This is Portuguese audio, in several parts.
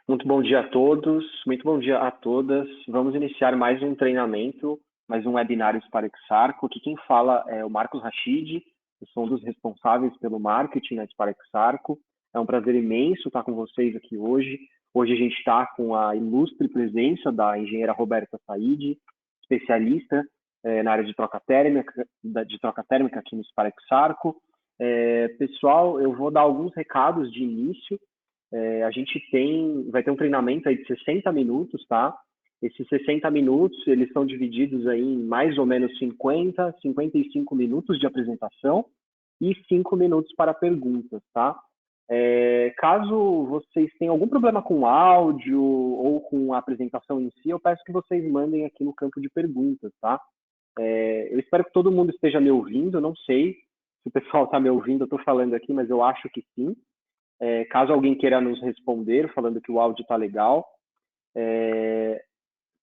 Muito bom dia a todos, muito bom dia a todas. Vamos iniciar mais um treinamento, mais um webinário Spark Sarco. Aqui quem fala é o Marcos Rachid, eu sou um dos responsáveis pelo marketing na Spark Sarco. É um prazer imenso estar com vocês aqui hoje. Hoje a gente está com a ilustre presença da engenheira Roberta Said, especialista na área de troca térmica aqui no Spark Sarco. Pessoal, eu vou dar alguns recados de início. A gente vai ter um treinamento aí de 60 minutos, tá? Esses 60 minutos, eles são divididos aí em mais ou menos 50, 55 minutos de apresentação e 5 minutos para perguntas, tá? Caso vocês tenham algum problema com o áudio ou com a apresentação em si, eu peço que vocês mandem aqui no campo de perguntas, tá? Eu espero que todo mundo esteja me ouvindo, eu não sei se o pessoal está me ouvindo, eu estou falando aqui, mas eu acho que sim. Caso alguém queira nos responder, falando que o áudio está legal.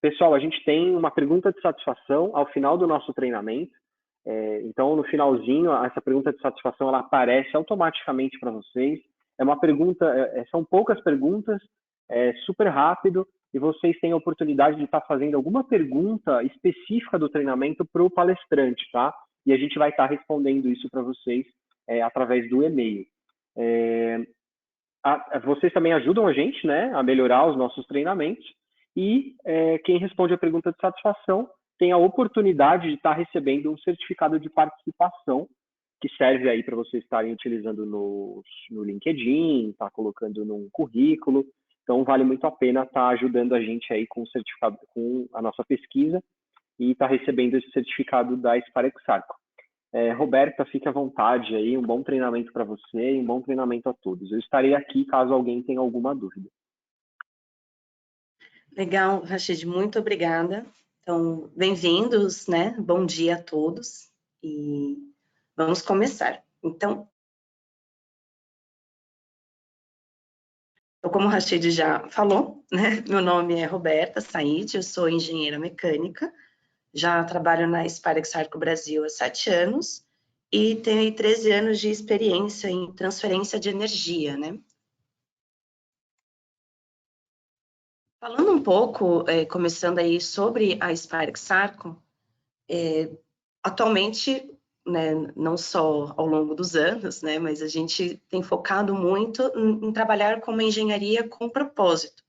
Pessoal, a gente tem uma pergunta de satisfação ao final do nosso treinamento. Então, no finalzinho, essa pergunta de satisfação ela aparece automaticamente para vocês. É uma pergunta, são poucas perguntas, super rápido, e vocês têm a oportunidade de estar fazendo alguma pergunta específica do treinamento para o palestrante, tá? E a gente vai estar respondendo isso para vocês através do e-mail. Vocês também ajudam a gente, né, a melhorar os nossos treinamentos, e quem responde a pergunta de satisfação tem a oportunidade de estar recebendo um certificado de participação, que serve aí para vocês estarem utilizando no LinkedIn, tá colocando num currículo. Então, vale muito a pena estar ajudando a gente aí com o certificado, com a nossa pesquisa, e estar recebendo esse certificado da Spark Sarco. Roberta, fique à vontade aí, um bom treinamento para você e um bom treinamento a todos. Eu estarei aqui caso alguém tenha alguma dúvida. Legal, Rachid, muito obrigada. Então, bem-vindos, né? Bom dia a todos e vamos começar. Então, como o Rachid já falou, né? Meu nome é Roberta Said, eu sou engenheira mecânica, já trabalho na Spark Sarco Brasil há 7 anos e tenho aí 13 anos de experiência em transferência de energia, né? Falando um pouco, começando aí sobre a Spark Sarco, atualmente, né, não só ao longo dos anos, né, mas a gente tem focado muito em trabalhar com uma engenharia com propósito,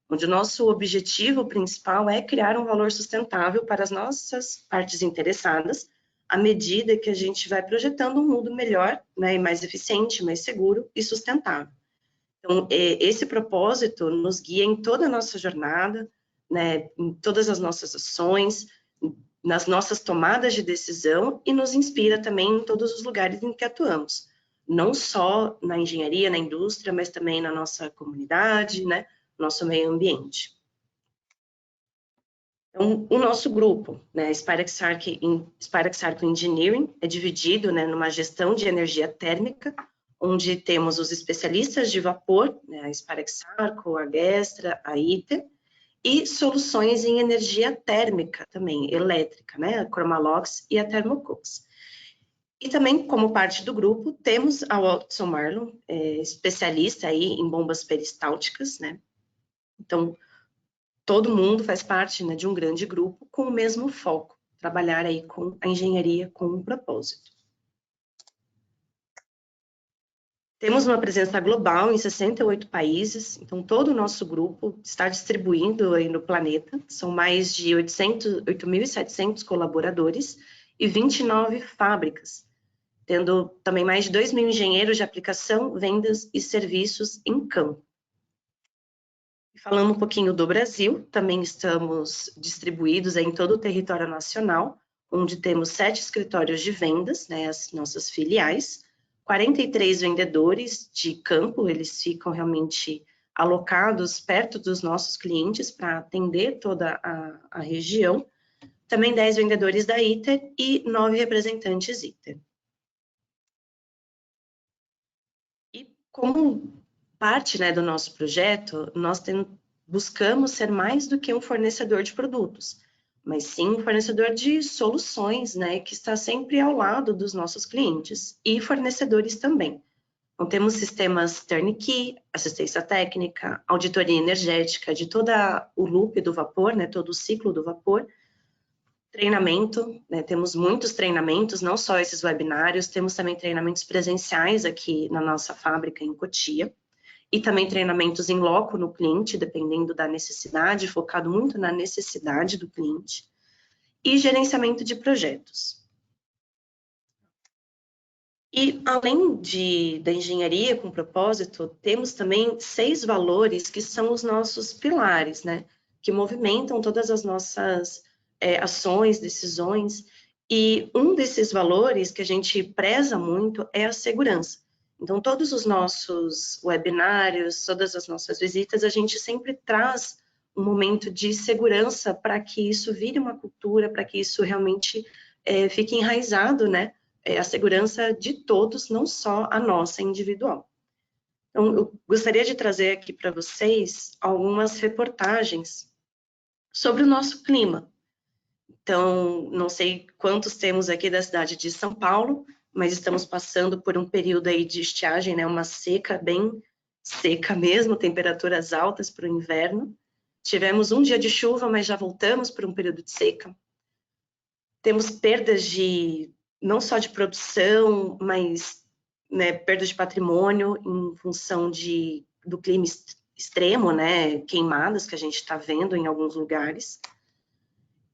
onde o nosso objetivo principal é criar um valor sustentável para as nossas partes interessadas, à medida que a gente vai projetando um mundo melhor, né, e mais eficiente, mais seguro e sustentável. Então, esse propósito nos guia em toda a nossa jornada, né, em todas as nossas ações, nas nossas tomadas de decisão e nos inspira também em todos os lugares em que atuamos. Não só na engenharia, na indústria, mas também na nossa comunidade, né, nosso meio ambiente. Então, o nosso grupo, né, Spark Sarco Engineering, é dividido, né, numa gestão de energia térmica, onde temos os especialistas de vapor, né, a Spark Sarco, a Gestra, a ITER, e soluções em energia térmica também, elétrica, né, a Chromalox e a Thermocoax. E também, como parte do grupo, temos a Watson Marlon, especialista aí em bombas peristálticas, né, então, todo mundo faz parte, né, de um grande grupo com o mesmo foco, trabalhar aí com a engenharia com um propósito. Temos uma presença global em 68 países, então todo o nosso grupo está distribuído aí no planeta, são mais de 8.700 colaboradores e 29 fábricas, tendo também mais de 2.000 engenheiros de aplicação, vendas e serviços em campo. Falando um pouquinho do Brasil, também estamos distribuídos em todo o território nacional, onde temos 7 escritórios de vendas, né, as nossas filiais, 43 vendedores de campo, eles ficam realmente alocados perto dos nossos clientes para atender toda a região, também 10 vendedores da ITER e 9 representantes ITER. E como parte, né, do nosso projeto, nós buscamos ser mais do que um fornecedor de produtos, mas sim um fornecedor de soluções, né, que está sempre ao lado dos nossos clientes e fornecedores também. Então, temos sistemas turnkey, assistência técnica, auditoria energética de todo o loop do vapor, né, todo o ciclo do vapor, treinamento, né, temos muitos treinamentos, não só esses webinários, temos também treinamentos presenciais aqui na nossa fábrica em Cotia, e também treinamentos em loco no cliente, dependendo da necessidade, focado muito na necessidade do cliente, e gerenciamento de projetos. E além da engenharia com propósito, temos também 6 valores que são os nossos pilares, né? Que movimentam todas as nossas ações, decisões. E um desses valores que a gente preza muito é a segurança. Então, todos os nossos webinários, todas as nossas visitas, a gente sempre traz um momento de segurança para que isso vire uma cultura, para que isso realmente fique enraizado, né? A segurança de todos, não só a nossa individual. Então, eu gostaria de trazer aqui para vocês algumas reportagens sobre o nosso clima. Então, não sei quantos temos aqui da cidade de São Paulo, mas estamos passando por um período aí de estiagem, né? Uma seca, bem seca mesmo, temperaturas altas para o inverno. Tivemos um dia de chuva, mas já voltamos para um período de seca. Temos perdas não só de produção, mas né, perda de patrimônio em função do clima extremo, né, queimadas que a gente está vendo em alguns lugares.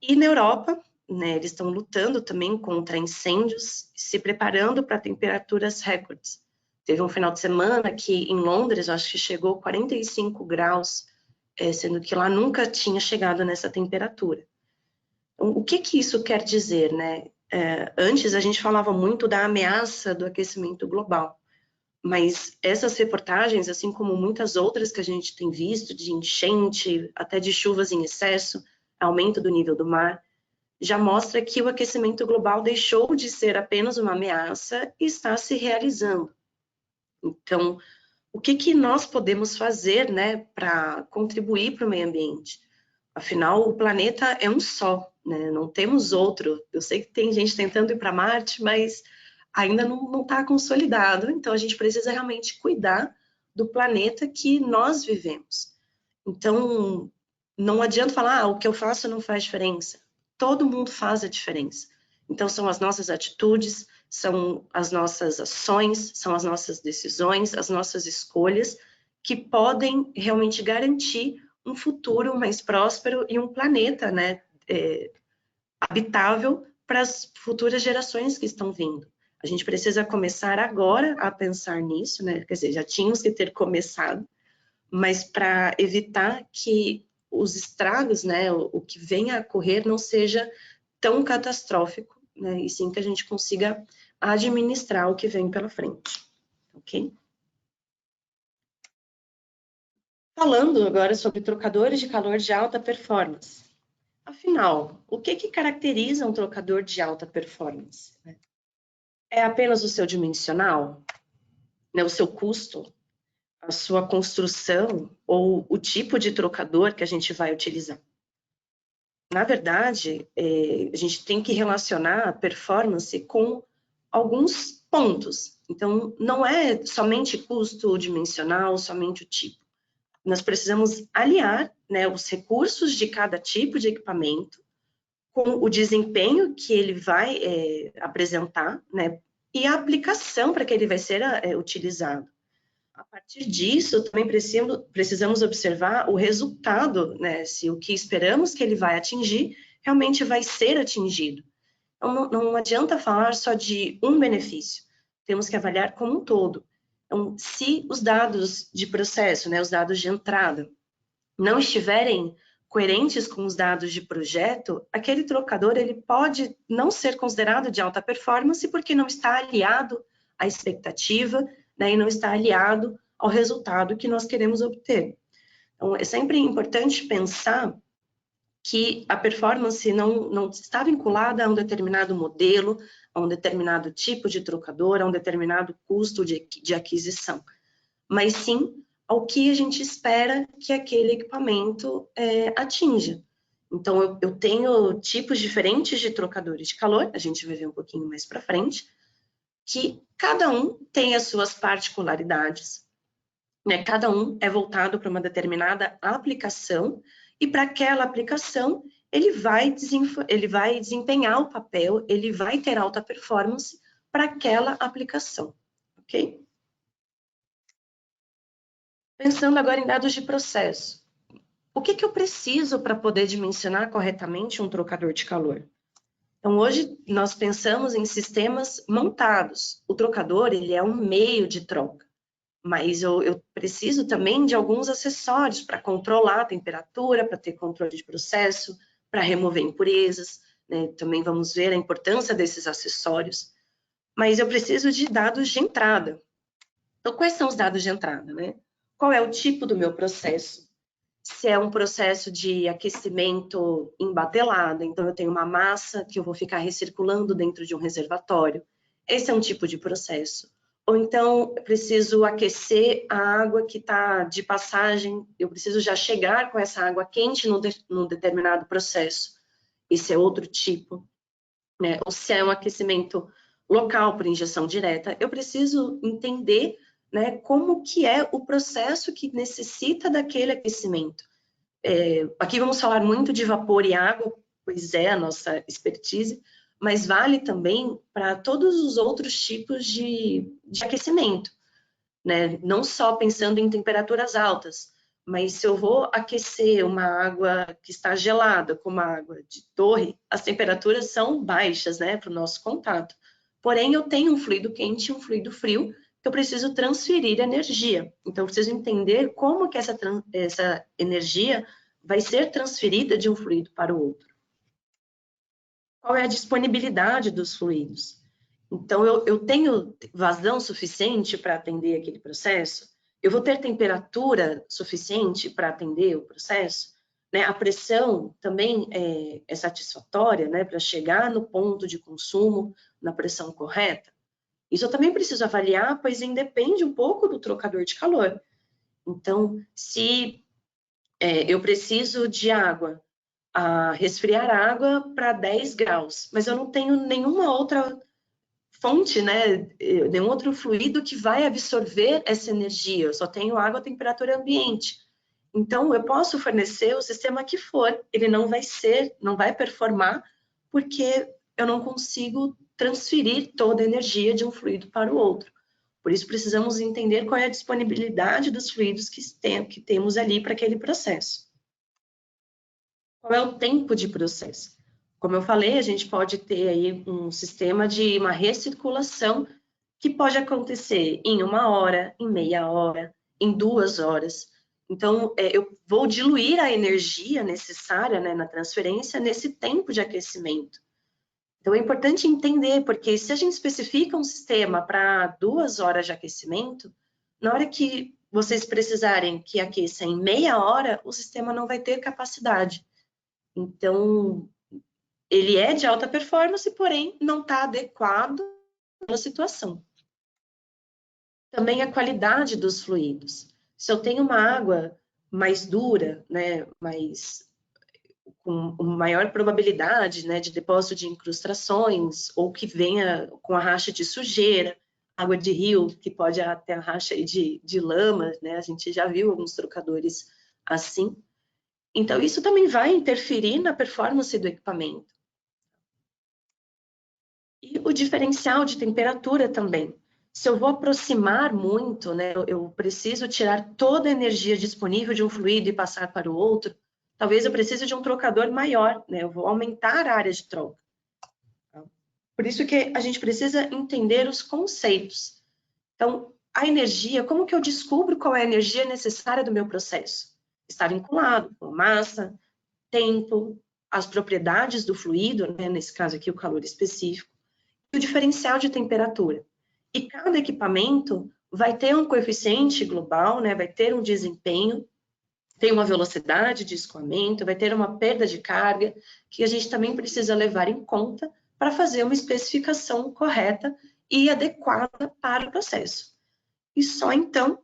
E na Europa, né, eles estão lutando também contra incêndios, se preparando para temperaturas recordes. Teve um final de semana que em Londres, eu acho que chegou a 45 graus, sendo que lá nunca tinha chegado nessa temperatura. O que isso quer dizer, né? Antes a gente falava muito da ameaça do aquecimento global, mas essas reportagens, assim como muitas outras que a gente tem visto, de enchente, até de chuvas em excesso, aumento do nível do mar, já mostra que o aquecimento global deixou de ser apenas uma ameaça e está se realizando. Então, o que nós podemos fazer, né, para contribuir para o meio ambiente? Afinal, o planeta é um só, né? Não temos outro. Eu sei que tem gente tentando ir para Marte, mas ainda não está consolidado. Então, a gente precisa realmente cuidar do planeta que nós vivemos. Então, não adianta falar, o que eu faço não faz diferença. Todo mundo faz a diferença. Então, são as nossas atitudes, são as nossas ações, são as nossas decisões, as nossas escolhas que podem realmente garantir um futuro mais próspero e um planeta, né, habitável para as futuras gerações que estão vindo. A gente precisa começar agora a pensar nisso, né? Quer dizer, já tínhamos que ter começado, mas para evitar que os estragos, né, o que venha a ocorrer não seja tão catastrófico, né? E sim que a gente consiga administrar o que vem pela frente, ok? Falando agora sobre trocadores de calor de alta performance. Afinal, o que caracteriza um trocador de alta performance? É apenas o seu dimensional? Né, o seu custo? A sua construção? Ou o tipo de trocador que a gente vai utilizar? Na verdade, a gente tem que relacionar a performance com alguns pontos. Então, não é somente custo dimensional, somente o tipo. Nós precisamos aliar, né, os recursos de cada tipo de equipamento com o desempenho que ele vai apresentar, né, e a aplicação para que ele vai ser utilizado. A partir disso, também precisamos observar o resultado, né, se o que esperamos que ele vai atingir realmente vai ser atingido. Então, não adianta falar só de um benefício, temos que avaliar como um todo. Então, se os dados de processo, né, os dados de entrada, não estiverem coerentes com os dados de projeto, aquele trocador ele pode não ser considerado de alta performance porque não está aliado à expectativa, né, e não está aliado ao resultado que nós queremos obter. Então, é sempre importante pensar que a performance não está vinculada a um determinado modelo, a um determinado tipo de trocador, a um determinado custo de aquisição, mas sim ao que a gente espera que aquele equipamento atinja. Então, eu tenho tipos diferentes de trocadores de calor, a gente vai ver um pouquinho mais para frente, que cada um tem as suas particularidades, né? Cada um é voltado para uma determinada aplicação, e para aquela aplicação ele vai desempenhar o papel, ele vai ter alta performance para aquela aplicação, ok? Pensando agora em dados de processo. O que eu preciso para poder dimensionar corretamente um trocador de calor? Então, hoje nós pensamos em sistemas montados. O trocador, ele é um meio de troca, mas eu preciso também de alguns acessórios para controlar a temperatura, para ter controle de processo, para remover impurezas, né? Também vamos ver a importância desses acessórios. Mas eu preciso de dados de entrada. Então, quais são os dados de entrada, né? Qual é o tipo do meu processo? Se é um processo de aquecimento em batelada, então eu tenho uma massa que eu vou ficar recirculando dentro de um reservatório. Esse é um tipo de processo. Ou então eu preciso aquecer a água que está de passagem, eu preciso já chegar com essa água quente num determinado processo. Esse é outro tipo, né? Ou se é um aquecimento local por injeção direta, eu preciso entender, né, como que é o processo que necessita daquele aquecimento. Aqui vamos falar muito de vapor e água, pois é a nossa expertise, mas vale também para todos os outros tipos de aquecimento, né? Não só pensando em temperaturas altas, mas se eu vou aquecer uma água que está gelada, como a água de torre, as temperaturas são baixas, né, para o nosso contato. Porém, eu tenho um fluido quente e um fluido frio, que eu preciso transferir energia. Então, eu preciso entender como que essa energia vai ser transferida de um fluido para o outro. Qual é a disponibilidade dos fluidos? Então, eu tenho vazão suficiente para atender aquele processo? Eu vou ter temperatura suficiente para atender o processo? Né? A pressão também é satisfatória, né, para chegar no ponto de consumo na pressão correta? Isso eu também preciso avaliar, pois independe um pouco do trocador de calor. Então, se eu preciso de água, resfriar água para 10 graus, mas eu não tenho nenhuma outra fonte, né, nenhum outro fluido que vai absorver essa energia, eu só tenho água a temperatura ambiente. Então, eu posso fornecer o sistema que for, ele não vai performar, porque eu não consigo transferir toda a energia de um fluido para o outro. Por isso, precisamos entender qual é a disponibilidade dos fluidos que temos ali para aquele processo. Qual é o tempo de processo? Como eu falei, a gente pode ter aí um sistema de uma recirculação que pode acontecer em 1 hora, em meia hora, em 2 horas. Então, eu vou diluir a energia necessária, né, na transferência nesse tempo de aquecimento. Então, é importante entender, porque se a gente especifica um sistema para 2 horas de aquecimento, na hora que vocês precisarem que aqueça em meia hora, o sistema não vai ter capacidade. Então, ele é de alta performance, porém não está adequado à situação. Também a qualidade dos fluidos. Se eu tenho uma água mais dura, né, com maior probabilidade, né, de depósito de incrustações, ou que venha com a racha de sujeira, água de rio, que pode ter a racha de lama, né, a gente já viu alguns trocadores assim. Então, isso também vai interferir na performance do equipamento. E o diferencial de temperatura também. Se eu vou aproximar muito, né, eu preciso tirar toda a energia disponível de um fluido e passar para o outro, talvez eu precise de um trocador maior, né, eu vou aumentar a área de troca. Por isso que a gente precisa entender os conceitos. Então, a energia, como que eu descubro qual é a energia necessária do meu processo? Está vinculado com massa, tempo, as propriedades do fluido, né, nesse caso aqui o calor específico, e o diferencial de temperatura. E cada equipamento vai ter um coeficiente global, né, vai ter um desempenho, tem uma velocidade de escoamento, vai ter uma perda de carga, que a gente também precisa levar em conta para fazer uma especificação correta e adequada para o processo. E só então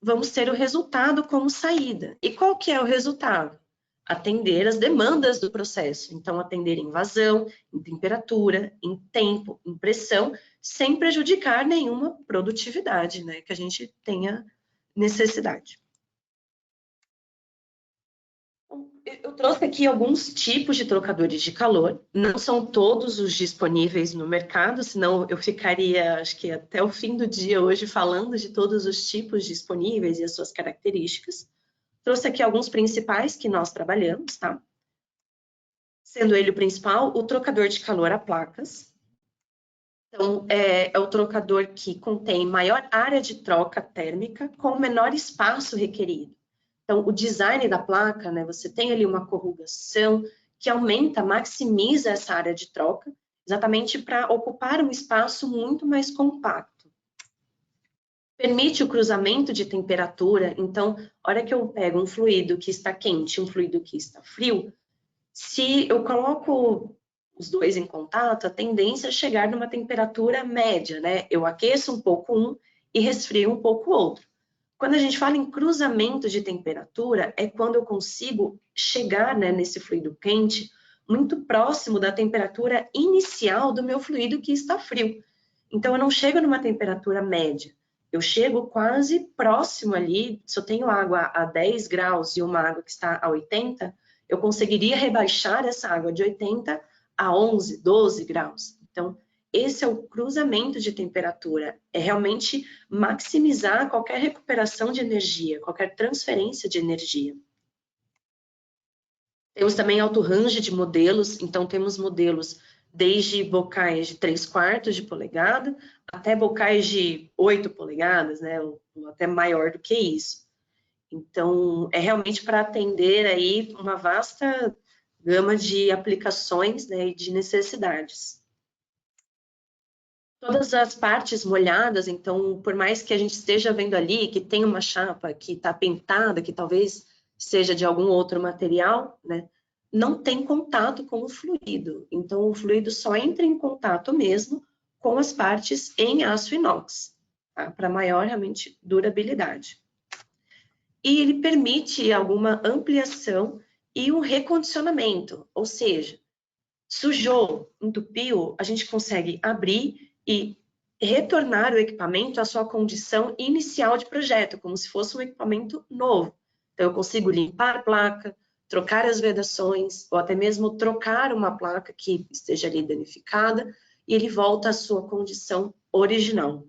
vamos ter o resultado como saída. E qual que é o resultado? atender as demandas do processo. Então, atender em vazão, em temperatura, em tempo, em pressão, sem prejudicar nenhuma produtividade, né, que a gente tenha necessidade. Eu trouxe aqui alguns tipos de trocadores de calor, não são todos os disponíveis no mercado, senão eu ficaria, acho que até o fim do dia hoje, falando de todos os tipos disponíveis e as suas características. Trouxe aqui alguns principais que nós trabalhamos, tá? Sendo ele o principal, o trocador de calor a placas. Então, é o trocador que contém maior área de troca térmica com menor espaço requerido. Então, o design da placa, né, você tem ali uma corrugação que aumenta, maximiza essa área de troca, exatamente para ocupar um espaço muito mais compacto. Permite o cruzamento de temperatura, então, a hora que eu pego um fluido que está quente e um fluido que está frio, se eu coloco os dois em contato, a tendência é chegar numa temperatura média, né? Eu aqueço um pouco um e resfrio um pouco o outro. Quando a gente fala em cruzamento de temperatura, é quando eu consigo chegar, né, nesse fluido quente muito próximo da temperatura inicial do meu fluido que está frio. Então, eu não chego numa temperatura média, eu chego quase próximo ali. Se eu tenho água a 10 graus e uma água que está a 80, eu conseguiria rebaixar essa água de 80 a 11, 12 graus. Então, esse é o cruzamento de temperatura, é realmente maximizar qualquer recuperação de energia, qualquer transferência de energia. Temos também alto range de modelos, então temos modelos desde bocais de 3/4 de polegada até bocais de 8 polegadas, né, ou até maior do que isso. Então, é realmente para atender aí uma vasta gama de aplicações, né, e de necessidades. Todas as partes molhadas, então, por mais que a gente esteja vendo ali que tem uma chapa que está pintada, que talvez seja de algum outro material, né, não tem contato com o fluido. Então, o fluido só entra em contato mesmo com as partes em aço inox, tá? Para maior, realmente, durabilidade. E ele permite alguma ampliação e um recondicionamento, ou seja, sujou, entupiu, a gente consegue abrir e retornar o equipamento à sua condição inicial de projeto, como se fosse um equipamento novo. Então, eu consigo limpar a placa, trocar as vedações, ou até mesmo trocar uma placa que esteja ali danificada, e ele volta à sua condição original.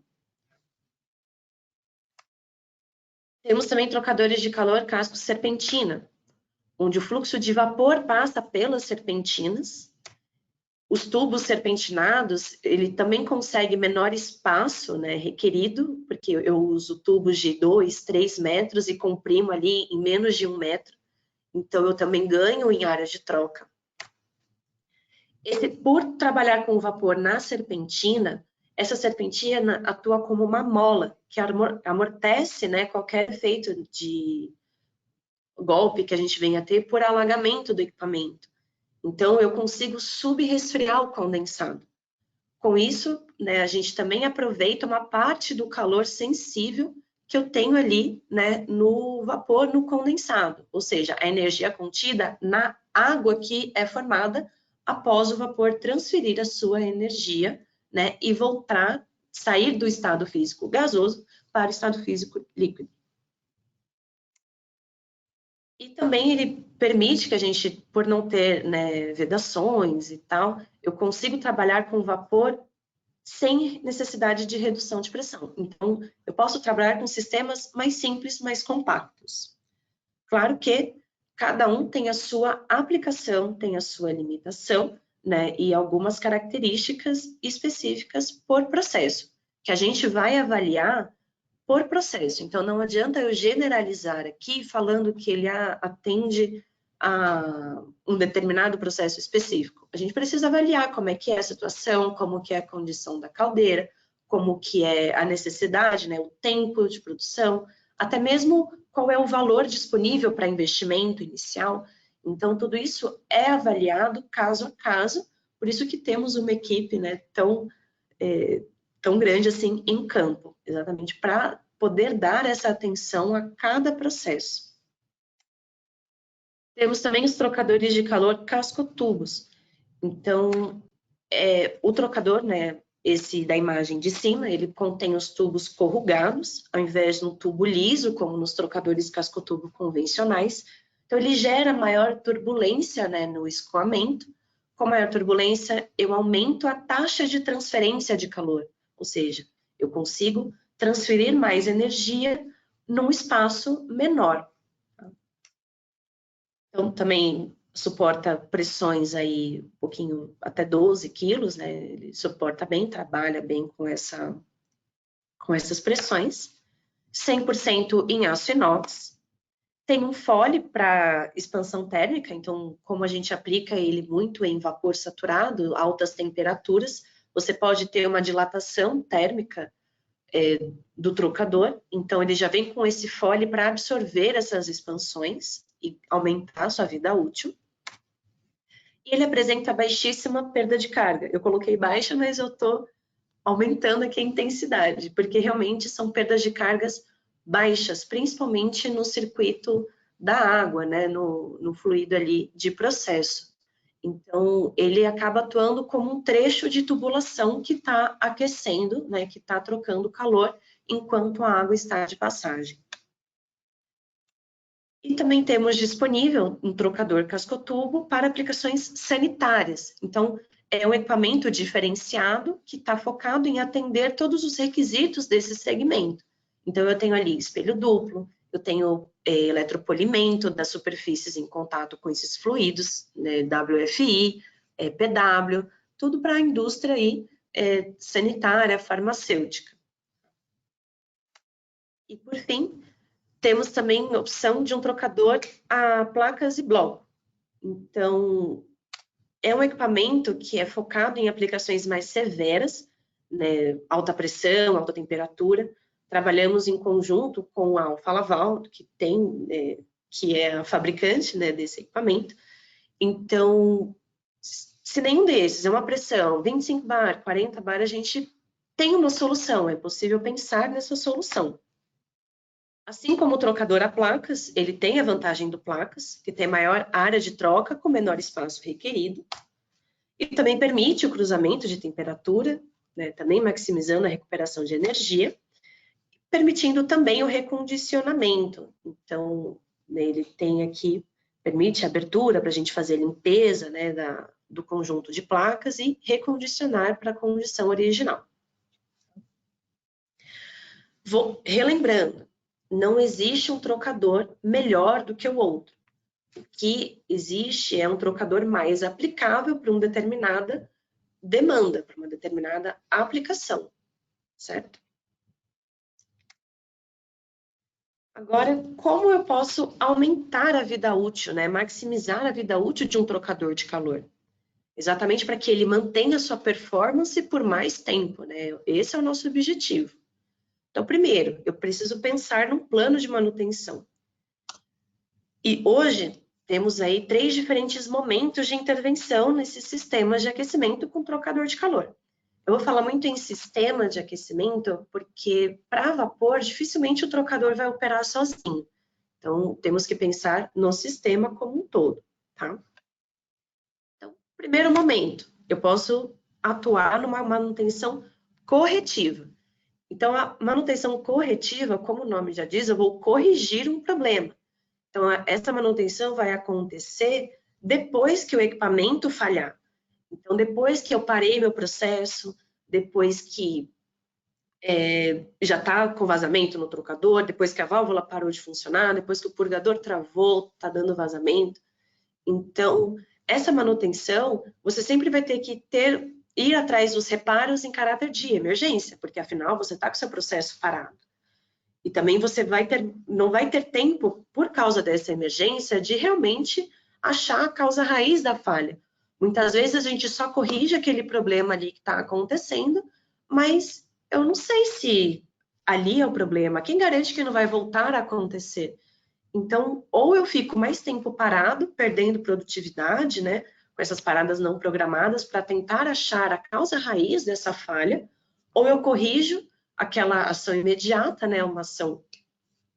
Temos também trocadores de calor casco serpentina, onde o fluxo de vapor passa pelas serpentinas. Os tubos serpentinados, ele também consegue menor espaço, né, requerido, porque eu uso tubos de 2, 3 metros e comprimo ali em menos de 1 metro. Então, eu também ganho em área de troca. Por trabalhar com o vapor na serpentina, essa serpentina atua como uma mola, que amortece, né, qualquer efeito de golpe que a gente venha a ter por alagamento do equipamento. Então, eu consigo subresfriar o condensado. Com isso, né, a gente também aproveita uma parte do calor sensível que eu tenho ali, né, no vapor, no condensado, ou seja, a energia contida na água que é formada após o vapor transferir a sua energia, né, e voltar, sair do estado físico gasoso para o estado físico líquido. E também ele permite que a gente, por não ter, né, vedações e tal, eu consigo trabalhar com vapor sem necessidade de redução de pressão. Então, eu posso trabalhar com sistemas mais simples, mais compactos. Claro que cada um tem a sua aplicação, tem a sua limitação, né, e algumas características específicas por processo, que a gente vai avaliar por processo. Então, não adianta eu generalizar aqui falando que ele atende a um determinado processo específico. A gente precisa avaliar como é que é a situação, como que é a condição da caldeira, como que é a necessidade, né, o tempo de produção, até mesmo qual é o valor disponível para investimento inicial. Então, tudo isso é avaliado caso a caso, por isso que temos uma equipe, né, tão grande assim em campo, exatamente para poder dar essa atenção a cada processo. Temos também os trocadores de calor cascotubos. Então, o trocador, né, esse da imagem de cima, ele contém os tubos corrugados, ao invés de um tubo liso, como nos trocadores cascotubo convencionais. Então, ele gera maior turbulência, né, no escoamento. Com maior turbulência, eu aumento a taxa de transferência de calor, ou seja, eu consigo transferir mais energia num espaço menor. Então, também suporta pressões aí um pouquinho, até 12 quilos, né? Ele suporta bem, trabalha bem com essas pressões. 100% em aço inox. Tem um fole para expansão térmica, então, como a gente aplica ele muito em vapor saturado, altas temperaturas, você pode ter uma dilatação térmica do trocador, então ele já vem com esse fole para absorver essas expansões e aumentar a sua vida útil. E ele apresenta baixíssima perda de carga. Eu coloquei baixa, mas eu estou aumentando aqui a intensidade, porque realmente são perdas de cargas baixas, principalmente no circuito da água, né, no fluido ali de processo. Então, ele acaba atuando como um trecho de tubulação que está aquecendo, né, que está trocando calor enquanto a água está de passagem. E também temos disponível um trocador cascotubo para aplicações sanitárias. Então, é um equipamento diferenciado que está focado em atender todos os requisitos desse segmento. Então, eu tenho ali espelho duplo, eu tenho eletropolimento das superfícies em contato com esses fluidos, né, WFI, PW, tudo para a indústria aí, sanitária, farmacêutica. E, por fim, temos também a opção de um trocador a placas e bloco. Então, é um equipamento que é focado em aplicações mais severas, né, alta pressão, alta temperatura. Trabalhamos em conjunto com a Alfa Laval, que é a fabricante, né, desse equipamento. Então, se nenhum desses é uma pressão 25 bar, 40 bar, a gente tem uma solução, é possível pensar nessa solução. Assim como o trocador a placas, ele tem a vantagem do placas, que tem maior área de troca com menor espaço requerido, e também permite o cruzamento de temperatura, né, também maximizando a recuperação de energia, permitindo também o recondicionamento. Então, né, ele tem aqui, permite a abertura para a gente fazer limpeza, né, do conjunto de placas e recondicionar para a condição original. Relembrando, não existe um trocador melhor do que o outro. O que existe é um trocador mais aplicável para uma determinada demanda, para uma determinada aplicação, certo? Agora, como eu posso aumentar a vida útil, né? Maximizar a vida útil de um trocador de calor? Exatamente para que ele mantenha sua performance por mais tempo, né? Esse é o nosso objetivo. Então, primeiro, eu preciso pensar num plano de manutenção. E hoje, temos aí 3 diferentes momentos de intervenção nesses sistemas de aquecimento com trocador de calor. Eu vou falar muito em sistema de aquecimento, porque para vapor, dificilmente o trocador vai operar sozinho. Então, temos que pensar no sistema como um todo, tá? Então, primeiro momento, eu posso atuar numa manutenção corretiva. Então, a manutenção corretiva, como o nome já diz, eu vou corrigir um problema. Então, essa manutenção vai acontecer depois que o equipamento falhar. Então, depois que eu parei meu processo, depois que já está com vazamento no trocador, depois que a válvula parou de funcionar, depois que o purgador travou, está dando vazamento. Então, essa manutenção, você sempre vai ter que ir atrás dos reparos em caráter de emergência, porque afinal você está com seu processo parado. E também você não vai ter tempo, por causa dessa emergência, de realmente achar a causa raiz da falha. Muitas vezes a gente só corrige aquele problema ali que está acontecendo, mas eu não sei se ali é o problema. Quem garante que não vai voltar a acontecer? Então, ou eu fico mais tempo parado, perdendo produtividade, né, com essas paradas não programadas, para tentar achar a causa raiz dessa falha, ou eu corrijo aquela ação imediata, né, uma ação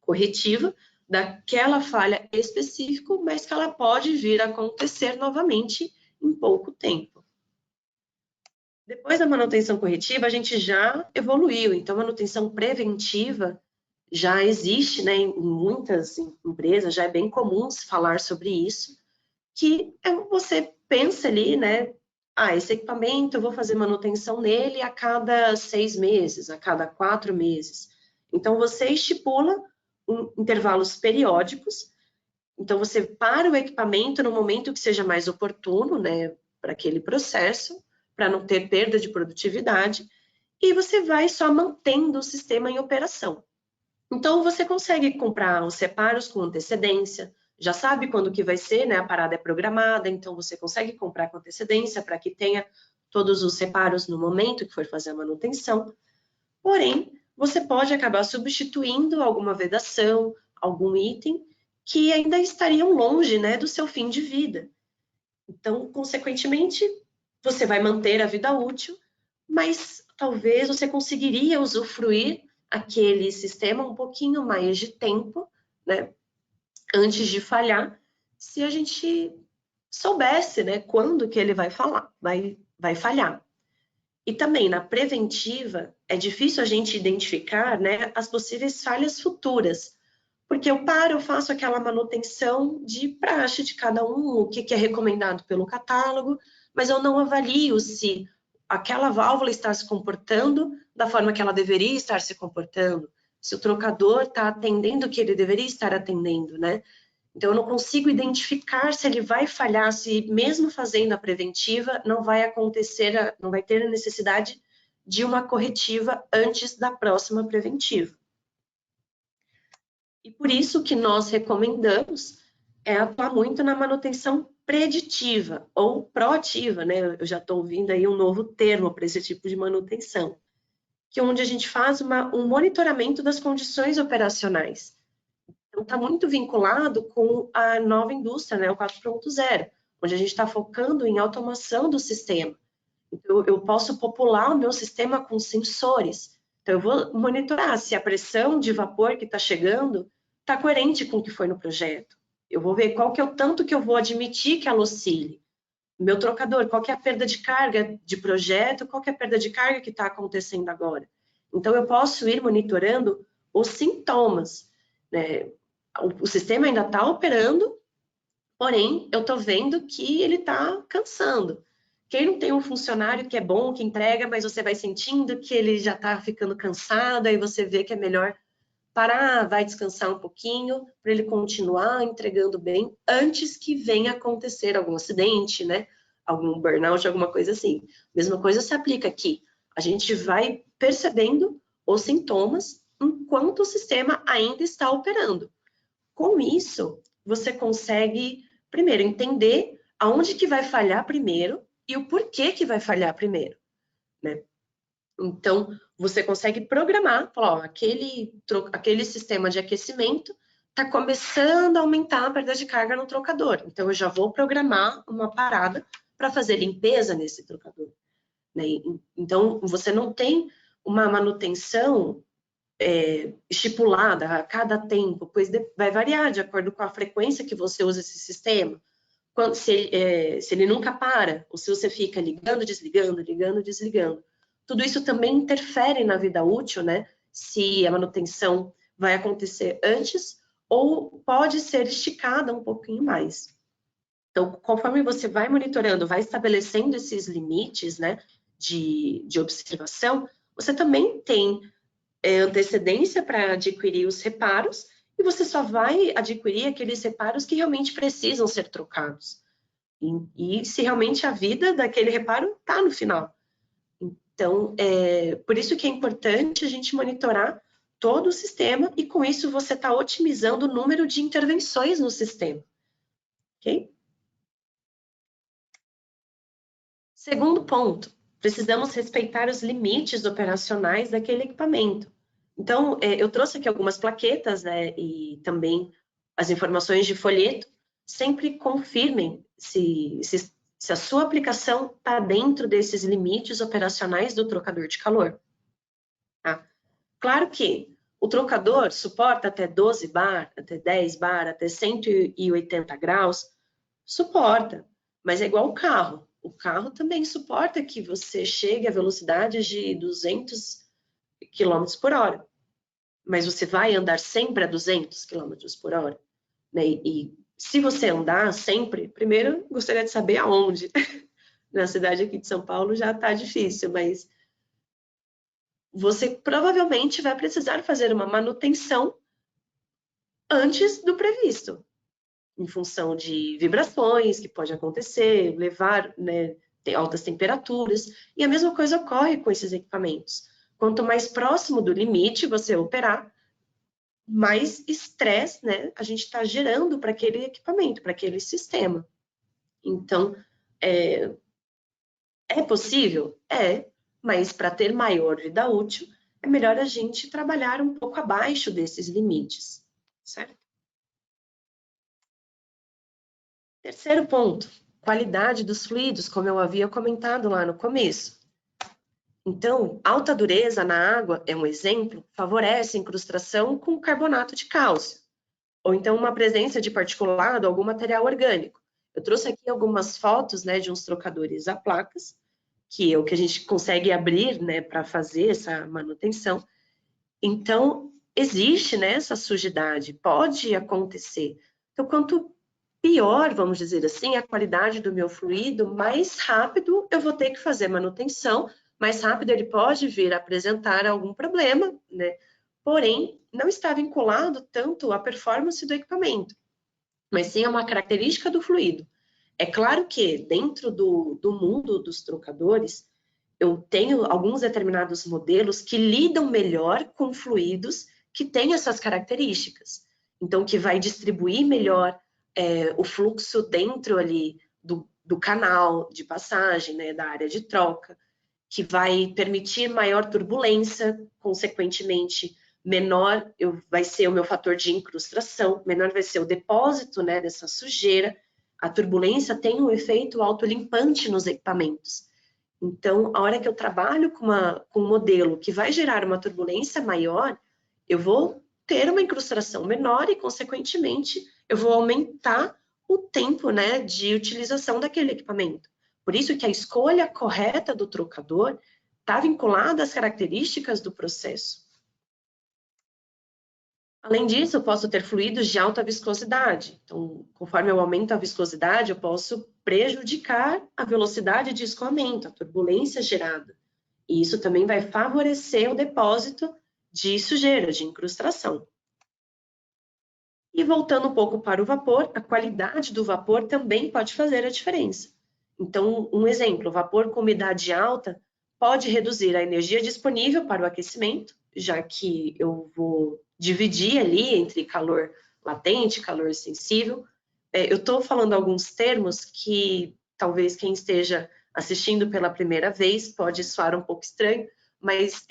corretiva, daquela falha específica, mas que ela pode vir a acontecer novamente em pouco tempo. Depois da manutenção corretiva, a gente já evoluiu, então a manutenção preventiva já existe, né, em muitas empresas, já é bem comum se falar sobre isso, que você pensa ali, né, esse equipamento, eu vou fazer manutenção nele a cada 6 meses, a cada 4 meses. Então, você estipula intervalos periódicos, então você para o equipamento no momento que seja mais oportuno, né, para aquele processo, para não ter perda de produtividade, e você vai só mantendo o sistema em operação. Então, você consegue comprar os reparos com antecedência, já sabe quando que vai ser, né? A parada é programada, então você consegue comprar com antecedência para que tenha todos os reparos no momento que for fazer a manutenção. Porém, você pode acabar substituindo alguma vedação, algum item que ainda estariam longe, né, do seu fim de vida. Então, consequentemente, você vai manter a vida útil, mas talvez você conseguiria usufruir aquele sistema um pouquinho mais de tempo, né, antes de falhar, se a gente soubesse, né, quando que ele vai falhar. E também na preventiva é difícil a gente identificar, né, as possíveis falhas futuras, porque eu faço aquela manutenção de praxe de cada um, o que é recomendado pelo catálogo, mas eu não avalio se aquela válvula está se comportando da forma que ela deveria estar se comportando, se o trocador está atendendo o que ele deveria estar atendendo, né? Então, eu não consigo identificar se ele vai falhar, se mesmo fazendo a preventiva, não vai acontecer, não vai ter a necessidade de uma corretiva antes da próxima preventiva. E por isso que nós recomendamos atuar muito na manutenção preditiva ou proativa, né? Eu já estou ouvindo aí um novo termo para esse tipo de manutenção, que é onde a gente faz um monitoramento das condições operacionais. Então, está muito vinculado com a nova indústria, né, o 4.0, onde a gente está focando em automação do sistema. Então, eu posso popular o meu sistema com sensores. Então, eu vou monitorar se a pressão de vapor que está chegando está coerente com o que foi no projeto. Eu vou ver qual que é o tanto que eu vou admitir que ela oscile. Meu trocador, qual que é a perda de carga de projeto, qual que é a perda de carga que está acontecendo agora. Então, eu posso ir monitorando os sintomas, né? O sistema ainda está operando, porém, eu estou vendo que ele está cansando. Quem não tem um funcionário que é bom, que entrega, mas você vai sentindo que ele já está ficando cansado, aí você vê que é melhor parar, vai descansar um pouquinho, para ele continuar entregando bem, antes que venha acontecer algum acidente, né? Algum burnout, alguma coisa assim. Mesma coisa se aplica aqui. A gente vai percebendo os sintomas enquanto o sistema ainda está operando. Com isso, você consegue, primeiro, entender aonde que vai falhar primeiro e o porquê que vai falhar primeiro, né? Então, você consegue programar, falar, ó, aquele sistema de aquecimento está começando a aumentar a perda de carga no trocador. Então, eu já vou programar uma parada para fazer limpeza nesse trocador, né? Então, você não tem uma manutenção estipulada a cada tempo, pois vai variar de acordo com a frequência que você usa esse sistema. Se ele nunca para, ou se você fica ligando, desligando, ligando, desligando. Tudo isso também interfere na vida útil, né? Se a manutenção vai acontecer antes ou pode ser esticada um pouquinho mais. Então, conforme você vai monitorando, vai estabelecendo esses limites, né, de observação, você também tem antecedência para adquirir os reparos e você só vai adquirir aqueles reparos que realmente precisam ser trocados. E se realmente a vida daquele reparo está no final. Então, por isso que é importante a gente monitorar todo o sistema e com isso você está otimizando o número de intervenções no sistema. Ok? Segundo ponto, precisamos respeitar os limites operacionais daquele equipamento. Então, eu trouxe aqui algumas plaquetas, né, e também as informações de folheto. Sempre confirmem se a sua aplicação está dentro desses limites operacionais do trocador de calor. Tá? Claro que O trocador suporta até 12 bar, até 10 bar, até 180 graus? Suporta, mas é igual o carro. O carro também suporta que você chegue a velocidades de 200 km por hora. Mas você vai andar sempre a 200 km por hora? Né? E se você andar sempre, primeiro gostaria de saber aonde. Na cidade aqui de São Paulo já está difícil, mas você provavelmente vai precisar fazer uma manutenção antes do previsto, em função de vibrações que pode acontecer, levar, né, altas temperaturas, e a mesma coisa ocorre com esses equipamentos. Quanto mais próximo do limite você operar, mais estresse, né, a gente está gerando para aquele equipamento, para aquele sistema. Então, é possível? É, mas para ter maior vida útil, é melhor a gente trabalhar um pouco abaixo desses limites, certo? Terceiro ponto, qualidade dos fluidos, como eu havia comentado lá no começo. Então, alta dureza na água é um exemplo, favorece a incrustação com carbonato de cálcio, ou então uma presença de particulado, algum material orgânico. Eu trouxe aqui algumas fotos, né, de uns trocadores a placas, que é o que a gente consegue abrir, né, para fazer essa manutenção. Então, existe, né, essa sujidade, pode acontecer. Então, quanto pior, vamos dizer assim, a qualidade do meu fluido, mais rápido eu vou ter que fazer manutenção, mais rápido ele pode vir a apresentar algum problema, né? Porém, não está vinculado tanto à performance do equipamento, mas sim a uma característica do fluido. É claro que dentro do mundo dos trocadores, eu tenho alguns determinados modelos que lidam melhor com fluidos que têm essas características. Então, que vai distribuir melhor o fluxo dentro ali do canal de passagem, né, da área de troca, que vai permitir maior turbulência, consequentemente, menor vai ser o meu fator de incrustação, menor vai ser o depósito, né, dessa sujeira. A turbulência tem um efeito autolimpante nos equipamentos. Então, a hora que eu trabalho com um modelo que vai gerar uma turbulência maior, eu vou ter uma incrustação menor e, consequentemente, eu vou aumentar o tempo, né, de utilização daquele equipamento. Por isso que a escolha correta do trocador está vinculada às características do processo. Além disso, eu posso ter fluidos de alta viscosidade. Então, conforme eu aumento a viscosidade, eu posso prejudicar a velocidade de escoamento, a turbulência gerada. E isso também vai favorecer o depósito de sujeira, de incrustação. E voltando um pouco para o vapor, a qualidade do vapor também pode fazer a diferença. Então, um exemplo, vapor com umidade alta pode reduzir a energia disponível para o aquecimento, já que eu vou dividir ali entre calor latente, calor sensível. Eu estou falando alguns termos que talvez quem esteja assistindo pela primeira vez pode soar um pouco estranho, mas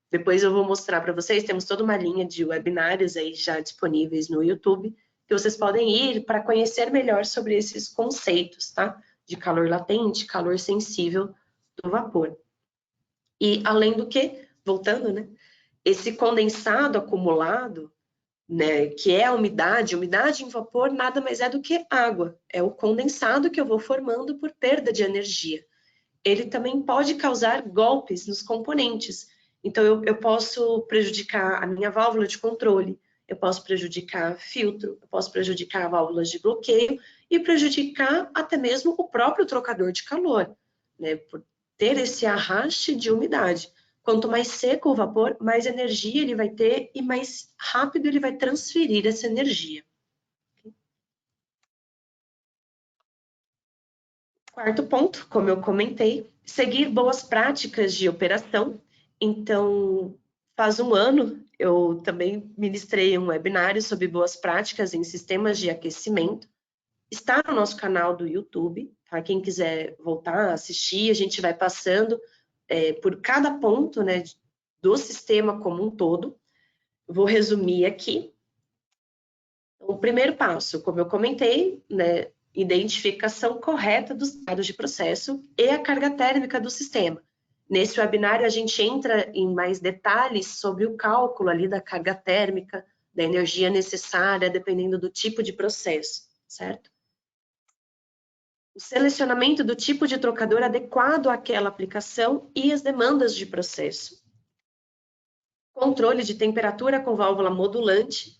depois eu vou mostrar para vocês, temos toda uma linha de webinários aí já disponíveis no YouTube, que vocês podem ir para conhecer melhor sobre esses conceitos, tá? De calor latente, calor sensível do vapor. E além do que, voltando, né? Esse condensado acumulado, né, que é a umidade em vapor nada mais é do que água. É o condensado que eu vou formando por perda de energia. Ele também pode causar golpes nos componentes. Então, eu posso prejudicar a minha válvula de controle, eu posso prejudicar filtro, eu posso prejudicar válvulas de bloqueio e prejudicar até mesmo o próprio trocador de calor, né, por ter esse arraste de umidade. Quanto mais seco o vapor, mais energia ele vai ter e mais rápido ele vai transferir essa energia. Quarto ponto, como eu comentei, seguir boas práticas de operação. Então, faz um ano, eu também ministrei um webinário sobre boas práticas em sistemas de aquecimento. Está no nosso canal do YouTube, tá? Quem quiser voltar a assistir, a gente vai passando por cada ponto, né, do sistema como um todo. Vou resumir aqui. O primeiro passo, como eu comentei, né, identificação correta dos dados de processo e a carga térmica do sistema. Nesse webinário, a gente entra em mais detalhes sobre o cálculo ali da carga térmica, da energia necessária, dependendo do tipo de processo, certo? O selecionamento do tipo de trocador adequado àquela aplicação e as demandas de processo. Controle de temperatura com válvula modulante,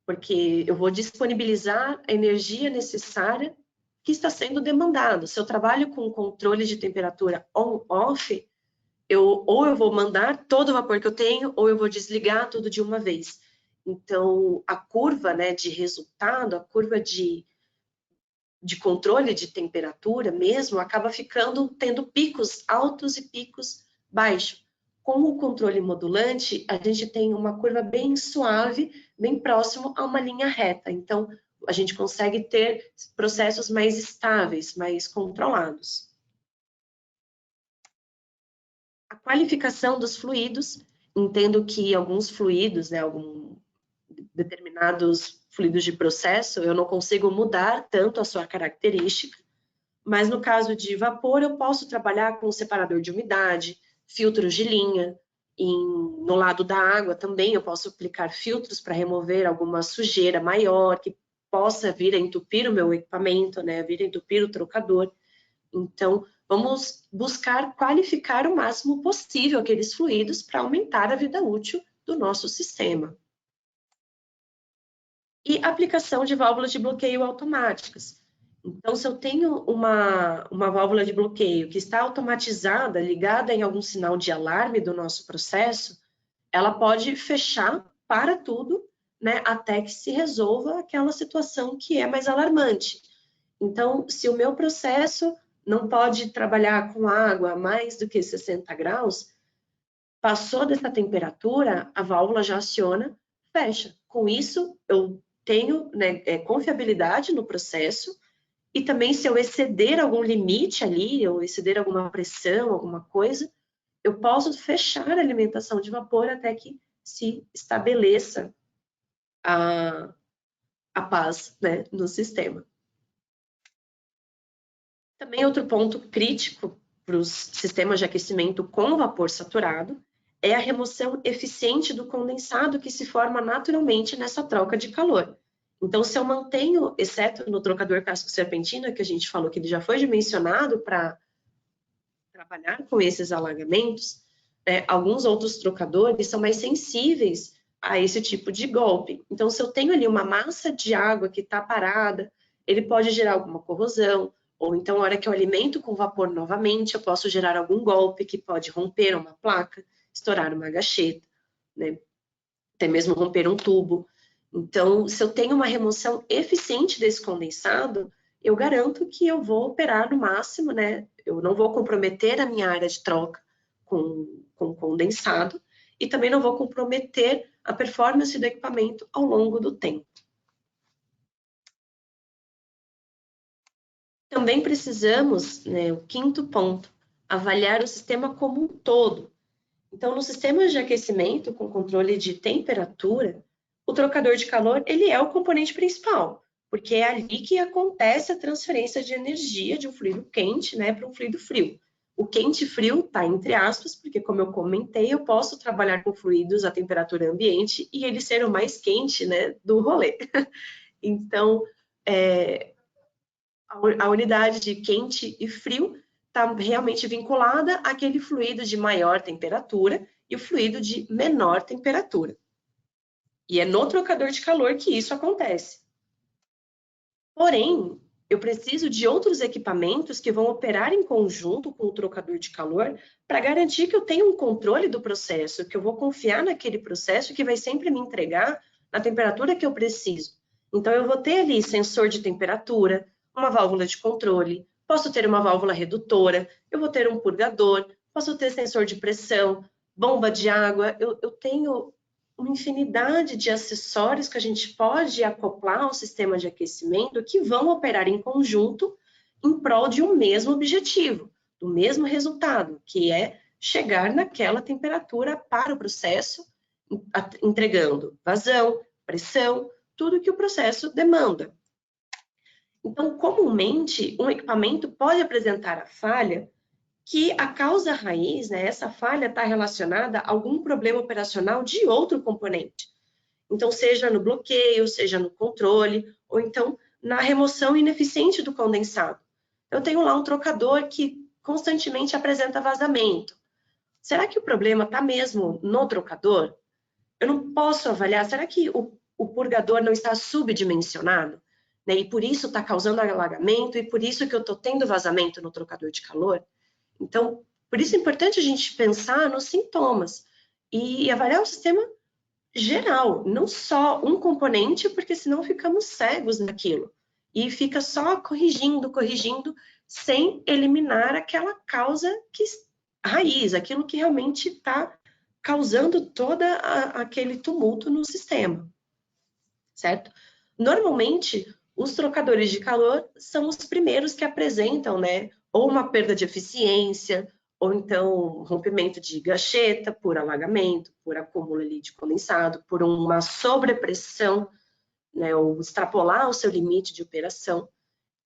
porque eu vou disponibilizar a energia necessária que está sendo demandado. Se eu trabalho com controle de temperatura on-off, ou eu vou mandar todo o vapor que eu tenho, ou eu vou desligar tudo de uma vez. Então, a curva, né, de resultado, a curva de controle de temperatura mesmo, acaba tendo picos altos e picos baixos. Com o controle modulante, a gente tem uma curva bem suave, bem próximo a uma linha reta. Então, a gente consegue ter processos mais estáveis, mais controlados. A qualificação dos fluidos, entendo que alguns fluidos, né, determinados fluidos de processo, eu não consigo mudar tanto a sua característica, mas no caso de vapor, eu posso trabalhar com separador de umidade, filtros de linha, no lado da água também eu posso aplicar filtros para remover alguma sujeira maior que possa vir a entupir o meu equipamento, né, vir a entupir o trocador. Então, vamos buscar qualificar o máximo possível aqueles fluidos para aumentar a vida útil do nosso sistema. E aplicação de válvulas de bloqueio automáticas. Então, se eu tenho uma válvula de bloqueio que está automatizada, ligada em algum sinal de alarme do nosso processo, ela pode fechar para tudo, né, até que se resolva aquela situação que é mais alarmante. Então, se o meu processo não pode trabalhar com água a mais do que 60 graus, passou dessa temperatura, a válvula já aciona, fecha. Com isso, eu tenho, né, confiabilidade no processo, e também se eu exceder algum limite ali, ou exceder alguma pressão, alguma coisa, eu posso fechar a alimentação de vapor até que se estabeleça a paz, né, no sistema. Também outro ponto crítico para os sistemas de aquecimento com vapor saturado é a remoção eficiente do condensado que se forma naturalmente nessa troca de calor. Então, se eu mantenho, exceto no trocador casco serpentina, que a gente falou que ele já foi dimensionado para trabalhar com esses alagamentos, alguns outros trocadores são mais sensíveis a esse tipo de golpe. Então, se eu tenho ali uma massa de água que está parada, ele pode gerar alguma corrosão, ou então, na hora que eu alimento com vapor novamente, eu posso gerar algum golpe que pode romper uma placa, estourar uma gacheta, né? Até mesmo romper um tubo. Então, se eu tenho uma remoção eficiente desse condensado, eu garanto que eu vou operar no máximo, né? Eu não vou comprometer a minha área de troca com condensado e também não vou comprometer a performance do equipamento ao longo do tempo. Também precisamos, né, o quinto ponto, avaliar o sistema como um todo. Então, nos sistemas de aquecimento com controle de temperatura, o trocador de calor ele é o componente principal, porque é ali que acontece a transferência de energia de um fluido quente, né, para um fluido frio. O quente e frio está entre aspas, porque como eu comentei, eu posso trabalhar com fluidos a temperatura ambiente e ele ser o mais quente, né, do rolê. Então, a unidade de quente e frio está realmente vinculada àquele fluido de maior temperatura e o fluido de menor temperatura. E é no trocador de calor que isso acontece. Porém, eu preciso de outros equipamentos que vão operar em conjunto com o trocador de calor para garantir que eu tenho um controle do processo, que eu vou confiar naquele processo que vai sempre me entregar na temperatura que eu preciso. Então, eu vou ter ali sensor de temperatura, uma válvula de controle, posso ter uma válvula redutora, eu vou ter um purgador, posso ter sensor de pressão, bomba de água, eu tenho uma infinidade de acessórios que a gente pode acoplar ao sistema de aquecimento que vão operar em conjunto em prol de um mesmo objetivo, do mesmo resultado, que é chegar naquela temperatura para o processo, entregando vazão, pressão, tudo que o processo demanda. Então, comumente, um equipamento pode apresentar a falha que a causa raiz, né, essa falha está relacionada a algum problema operacional de outro componente. Então, seja no bloqueio, seja no controle, ou então na remoção ineficiente do condensado. Eu tenho lá um trocador que constantemente apresenta vazamento. Será que o problema está mesmo no trocador? Eu não posso avaliar, será que o purgador não está subdimensionado? Né? E por isso está causando alagamento, e por isso que eu estou tendo vazamento no trocador de calor? Então, por isso é importante a gente pensar nos sintomas e avaliar o sistema geral, não só um componente, porque senão ficamos cegos naquilo. E fica só corrigindo, sem eliminar aquela causa raiz, aquilo que realmente está causando todo aquele tumulto no sistema, certo? Normalmente, os trocadores de calor são os primeiros que apresentam, né, ou uma perda de eficiência, ou então rompimento de gacheta por alagamento, por acúmulo ali de condensado, por uma sobrepressão, né, ou extrapolar o seu limite de operação.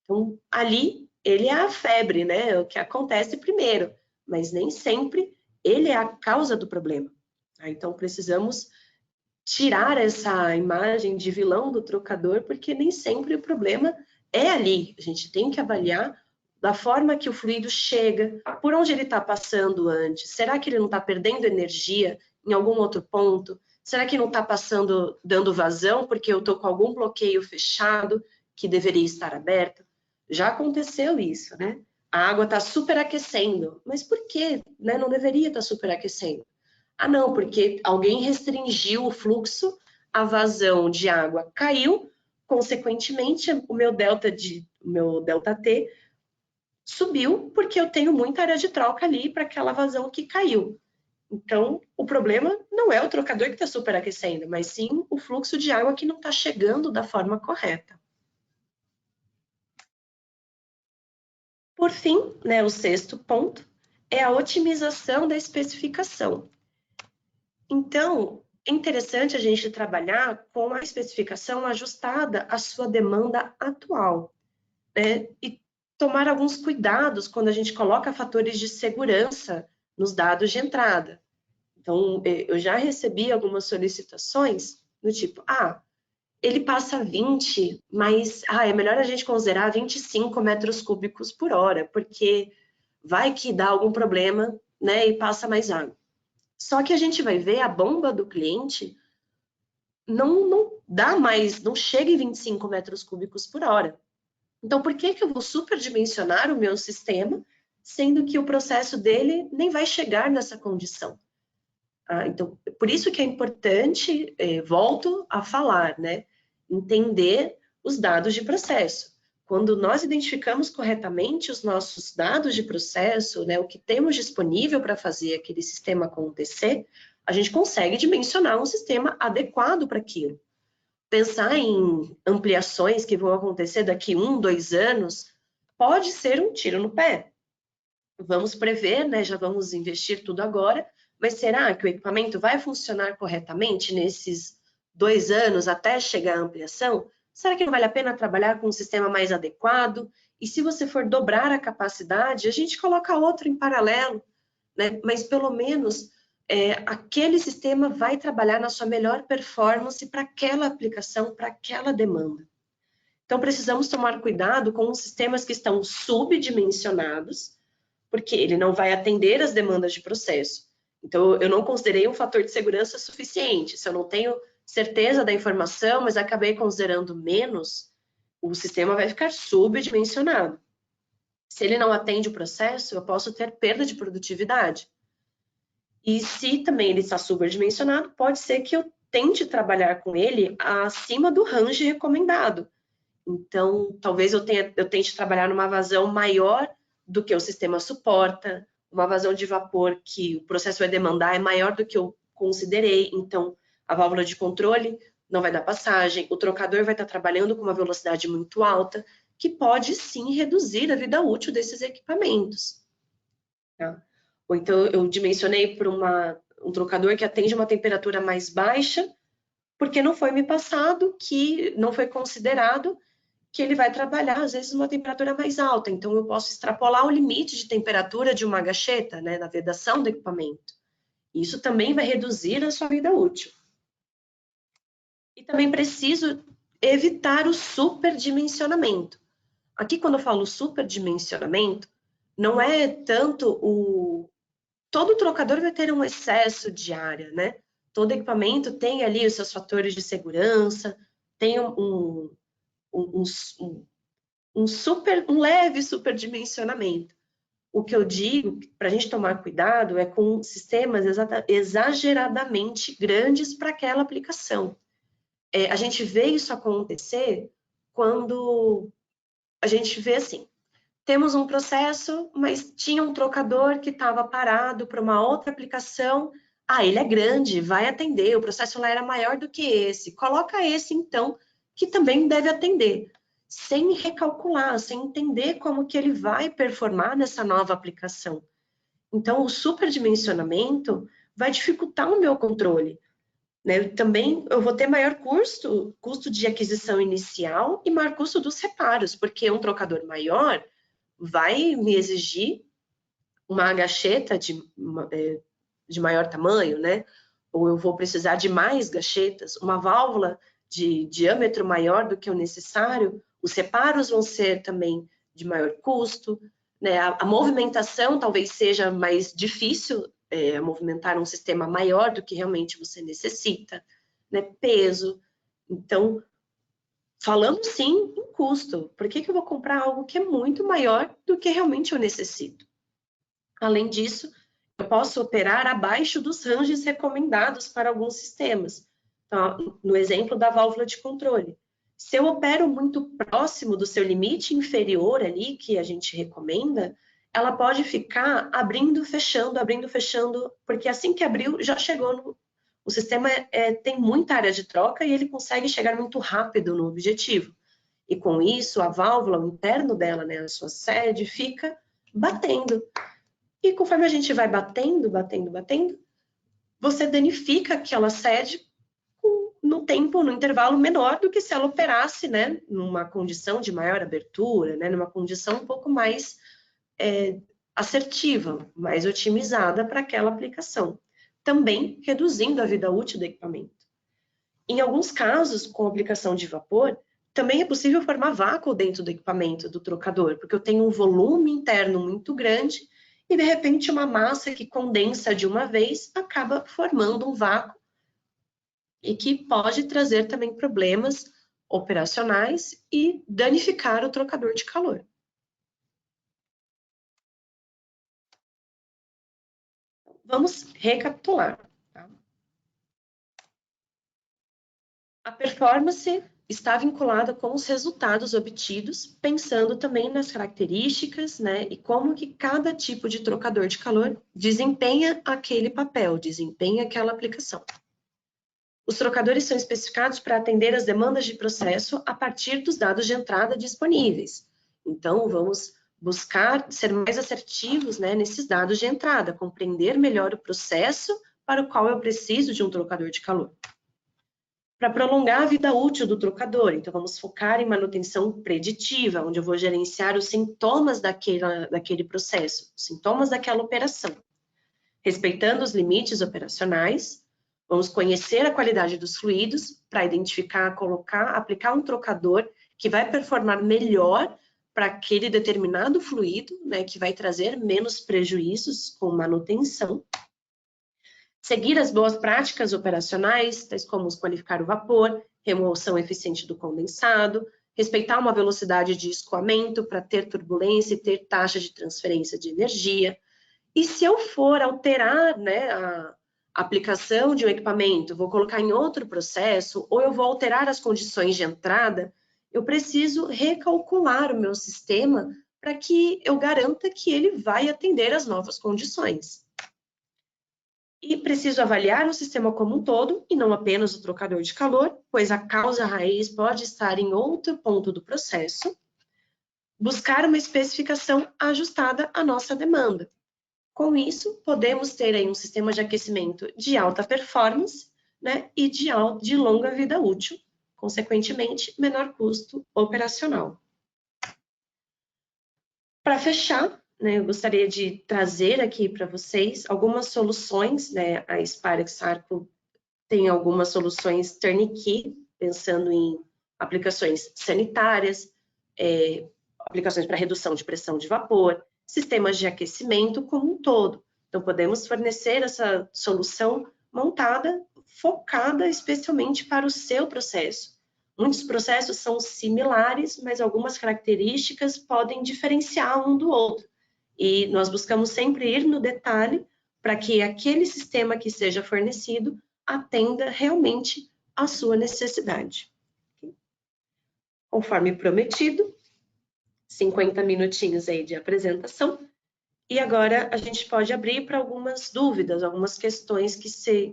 Então, ali, ele é a febre, né, o que acontece primeiro, mas nem sempre ele é a causa do problema. Tá? Então, precisamos tirar essa imagem de vilão do trocador, porque nem sempre o problema é ali. A gente tem que avaliar da forma que o fluido chega, por onde ele está passando antes. Será que ele não está perdendo energia em algum outro ponto? Será que não está passando, dando vazão, porque eu estou com algum bloqueio fechado que deveria estar aberto? Já aconteceu isso, né? A água está superaquecendo. Mas por quê? Né? Não deveria estar superaquecendo. Ah, não, porque alguém restringiu o fluxo, a vazão de água caiu, consequentemente, o meu ΔT subiu, porque eu tenho muita área de troca ali para aquela vazão que caiu. Então, o problema não é o trocador que está superaquecendo, mas sim o fluxo de água que não está chegando da forma correta. Por fim, né, o sexto ponto é a otimização da especificação. Então, é interessante a gente trabalhar com a especificação ajustada à sua demanda atual, né? E tomar alguns cuidados quando a gente coloca fatores de segurança nos dados de entrada. Então, eu já recebi algumas solicitações do tipo, ele passa 20, mas é melhor a gente considerar 25 metros cúbicos por hora, porque vai que dá algum problema, né, e passa mais água. Só que a gente vai ver a bomba do cliente não dá mais, não chega em 25 metros cúbicos por hora. Então, por que eu vou superdimensionar o meu sistema, sendo que o processo dele nem vai chegar nessa condição? Então, por isso que é importante, volto a falar, né? Entender os dados de processo. Quando nós identificamos corretamente os nossos dados de processo, né, o que temos disponível para fazer aquele sistema acontecer, a gente consegue dimensionar um sistema adequado para aquilo. Pensar em ampliações que vão acontecer daqui 1, 2 anos, pode ser um tiro no pé. Vamos prever, né, já vamos investir tudo agora, mas será que o equipamento vai funcionar corretamente nesses 2 anos até chegar à ampliação? Será que não vale a pena trabalhar com um sistema mais adequado? E se você for dobrar a capacidade, a gente coloca outro em paralelo, né? Mas pelo menos aquele sistema vai trabalhar na sua melhor performance para aquela aplicação, para aquela demanda. Então, precisamos tomar cuidado com os sistemas que estão subdimensionados, porque ele não vai atender as demandas de processo. Então, eu não considerei um fator de segurança suficiente. Se eu não tenho certeza da informação, mas acabei considerando menos, o sistema vai ficar subdimensionado. Se ele não atende o processo, eu posso ter perda de produtividade. E se também ele está superdimensionado, pode ser que eu tente trabalhar com ele acima do range recomendado. Então, talvez eu tente trabalhar numa vazão maior do que o sistema suporta, uma vazão de vapor que o processo vai demandar é maior do que eu considerei, então a válvula de controle não vai dar passagem, o trocador vai estar trabalhando com uma velocidade muito alta, que pode sim reduzir a vida útil desses equipamentos. Tá? Ou então eu dimensionei para um trocador que atende uma temperatura mais baixa, porque não foi me passado, que não foi considerado que ele vai trabalhar, às vezes, uma temperatura mais alta. Então, eu posso extrapolar o limite de temperatura de uma gacheta, né, na vedação do equipamento. Isso também vai reduzir a sua vida útil. E também preciso evitar o superdimensionamento. Aqui, quando eu falo superdimensionamento, não é tanto o... Todo trocador vai ter um excesso de área, né? Todo equipamento tem ali os seus fatores de segurança, tem um leve superdimensionamento. O que eu digo para a gente tomar cuidado é com sistemas exageradamente grandes para aquela aplicação. A gente vê isso acontecer quando a gente vê assim, temos um processo, mas tinha um trocador que estava parado para uma outra aplicação. Ah, ele é grande, vai atender, o processo lá era maior do que esse. Coloca esse, então, que também deve atender, sem recalcular, sem entender como que ele vai performar nessa nova aplicação. Então, o superdimensionamento vai dificultar o meu controle. Né? Também eu vou ter maior custo de aquisição inicial e maior custo dos reparos, porque um trocador maior vai me exigir uma gacheta de maior tamanho, né? Ou eu vou precisar de mais gachetas, uma válvula de diâmetro maior do que o necessário, os reparos vão ser também de maior custo, né? A movimentação talvez seja mais difícil, movimentar um sistema maior do que realmente você necessita, né? Peso. Então, falamos sim em custo. Por que eu vou comprar algo que é muito maior do que realmente eu necessito? Além disso, eu posso operar abaixo dos ranges recomendados para alguns sistemas. Então, no exemplo da válvula de controle. Se eu opero muito próximo do seu limite inferior ali, que a gente recomenda, ela pode ficar abrindo, fechando, porque assim que abriu, já chegou no... O sistema tem muita área de troca e ele consegue chegar muito rápido no objetivo. E com isso, a válvula, o interno dela, né, a sua sede, fica batendo. E conforme a gente vai batendo, você danifica aquela sede no tempo, no intervalo menor do que se ela operasse, né, numa condição de maior abertura, né, numa condição um pouco mais assertiva, mais otimizada para aquela aplicação. Também reduzindo a vida útil do equipamento. Em alguns casos, com aplicação de vapor, também é possível formar vácuo dentro do equipamento do trocador, porque eu tenho um volume interno muito grande e, de repente, uma massa que condensa de uma vez acaba formando um vácuo e que pode trazer também problemas operacionais e danificar o trocador de calor. Vamos recapitular. Tá? A performance está vinculada com os resultados obtidos, pensando também nas características, né, e como que cada tipo de trocador de calor desempenha aquele papel, desempenha aquela aplicação. Os trocadores são especificados para atender as demandas de processo a partir dos dados de entrada disponíveis. Então, vamos buscar ser mais assertivos, né, nesses dados de entrada, compreender melhor o processo para o qual eu preciso de um trocador de calor. Para prolongar a vida útil do trocador, então vamos focar em manutenção preditiva, onde eu vou gerenciar os sintomas daquele processo, os sintomas daquela operação. Respeitando os limites operacionais, vamos conhecer a qualidade dos fluidos para identificar, aplicar um trocador que vai performar melhor para aquele determinado fluido, né, que vai trazer menos prejuízos com manutenção. Seguir as boas práticas operacionais, tais como qualificar o vapor, remoção eficiente do condensado, respeitar uma velocidade de escoamento para ter turbulência e ter taxa de transferência de energia. E se eu for alterar, né, a aplicação de um equipamento, vou colocar em outro processo, ou eu vou alterar as condições de entrada, eu preciso recalcular o meu sistema para que eu garanta que ele vai atender às novas condições. E preciso avaliar o sistema como um todo, e não apenas o trocador de calor, pois a causa raiz pode estar em outro ponto do processo. Buscar uma especificação ajustada à nossa demanda. Com isso, podemos ter aí um sistema de aquecimento de alta performance, né, e de longa vida útil, consequentemente, menor custo operacional. Para fechar, né, eu gostaria de trazer aqui para vocês algumas soluções, né, a Sparex Arco tem algumas soluções turnkey, pensando em aplicações sanitárias, aplicações para redução de pressão de vapor, sistemas de aquecimento como um todo. Então, podemos fornecer essa solução montada, focada especialmente para o seu processo. Muitos processos são similares, mas algumas características podem diferenciar um do outro. E nós buscamos sempre ir no detalhe para que aquele sistema que seja fornecido atenda realmente à sua necessidade. Conforme prometido, 50 minutinhos aí de apresentação. E agora a gente pode abrir para algumas dúvidas, algumas questões que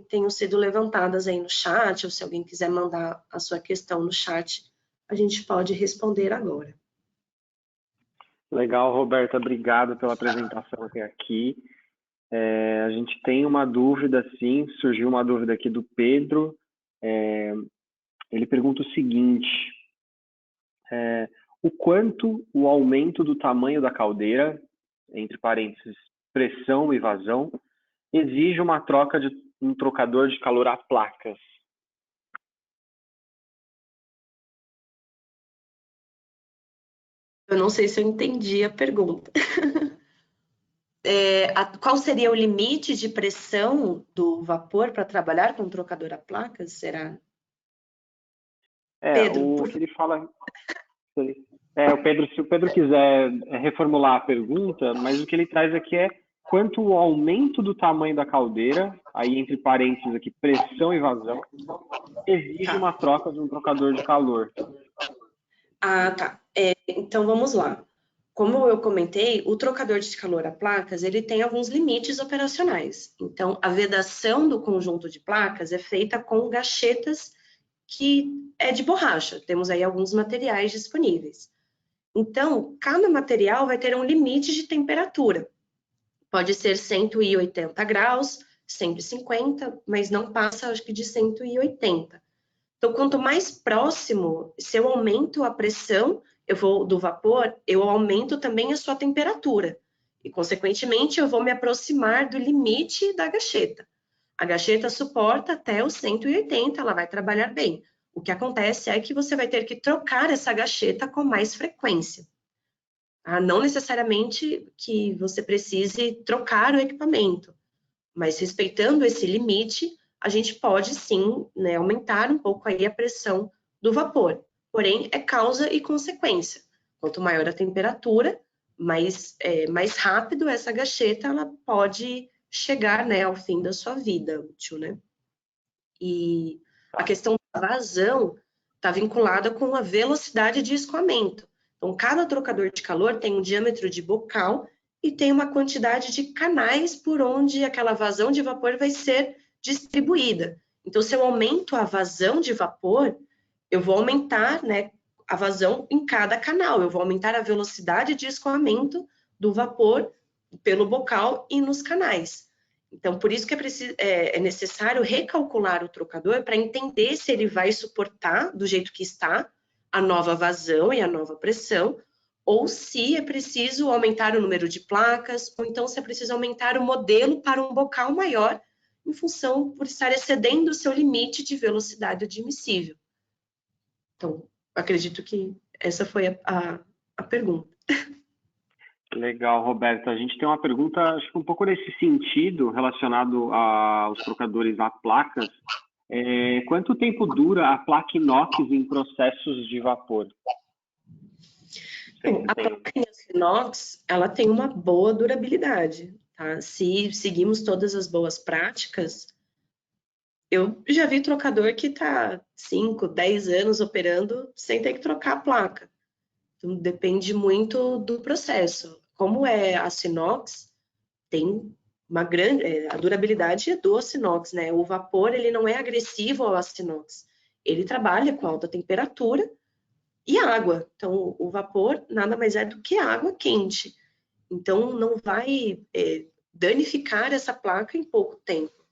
tenham sido levantadas aí no chat, ou se alguém quiser mandar a sua questão no chat, a gente pode responder agora. Legal, Roberta, obrigado pela apresentação até aqui. A gente tem uma dúvida, sim, surgiu uma dúvida aqui do Pedro. Ele pergunta o seguinte, o quanto o aumento do tamanho da caldeira, entre parênteses, pressão e vazão, exige uma troca de um trocador de calor a placas? Eu não sei se eu entendi a pergunta. Qual seria o limite de pressão do vapor para trabalhar com trocador a placas? Será? Pedro, o que ele fala... se o Pedro quiser reformular a pergunta, mas o que ele traz aqui é quanto o aumento do tamanho da caldeira, aí entre parênteses aqui, pressão e vazão, exige uma troca de um trocador de calor. Ah, tá. Então, vamos lá. Como eu comentei, o trocador de calor a placas, ele tem alguns limites operacionais. Então, a vedação do conjunto de placas é feita com gachetas que é de borracha. Temos aí alguns materiais disponíveis. Então, cada material vai ter um limite de temperatura. Pode ser 180 graus, 150, mas não passa, acho que, de 180. Então, quanto mais próximo, se eu aumento a pressão do vapor, eu aumento também a sua temperatura. E, consequentemente, eu vou me aproximar do limite da gacheta. A gacheta suporta até os 180, ela vai trabalhar bem. O que acontece é que você vai ter que trocar essa gacheta com mais frequência. Não necessariamente que você precise trocar o equipamento, mas respeitando esse limite, a gente pode sim, né, aumentar um pouco aí a pressão do vapor. Porém, é causa e consequência. Quanto maior a temperatura, mais rápido essa gacheta ela pode chegar, né, ao fim da sua vida útil, né? E a questão da vazão está vinculada com a velocidade de escoamento. Então, cada trocador de calor tem um diâmetro de bocal e tem uma quantidade de canais por onde aquela vazão de vapor vai ser distribuída. Então, se eu aumento a vazão de vapor, eu vou aumentar, né, a vazão em cada canal, eu vou aumentar a velocidade de escoamento do vapor pelo bocal e nos canais. Então, por isso que é necessário recalcular o trocador para entender se ele vai suportar, do jeito que está, a nova vazão e a nova pressão, ou se é preciso aumentar o número de placas, ou então se é preciso aumentar o modelo para um bocal maior, em função por estar excedendo o seu limite de velocidade admissível. Então, acredito que essa foi a pergunta. Legal, Roberto. A gente tem uma pergunta, acho que um pouco nesse sentido, relacionado aos trocadores a placas. Quanto tempo dura a placa inox em processos de vapor? A placa inox, ela tem uma boa durabilidade, tá? Se seguimos todas as boas práticas, eu já vi trocador que está 5, 10 anos operando sem ter que trocar a placa. Então, depende muito do processo. Como é aço inox, tem uma grande... a durabilidade é do aço inox, né? O vapor, ele não é agressivo ao aço inox. Ele trabalha com alta temperatura e água. Então, o vapor nada mais é do que água quente. Então, não vai danificar essa placa em pouco tempo.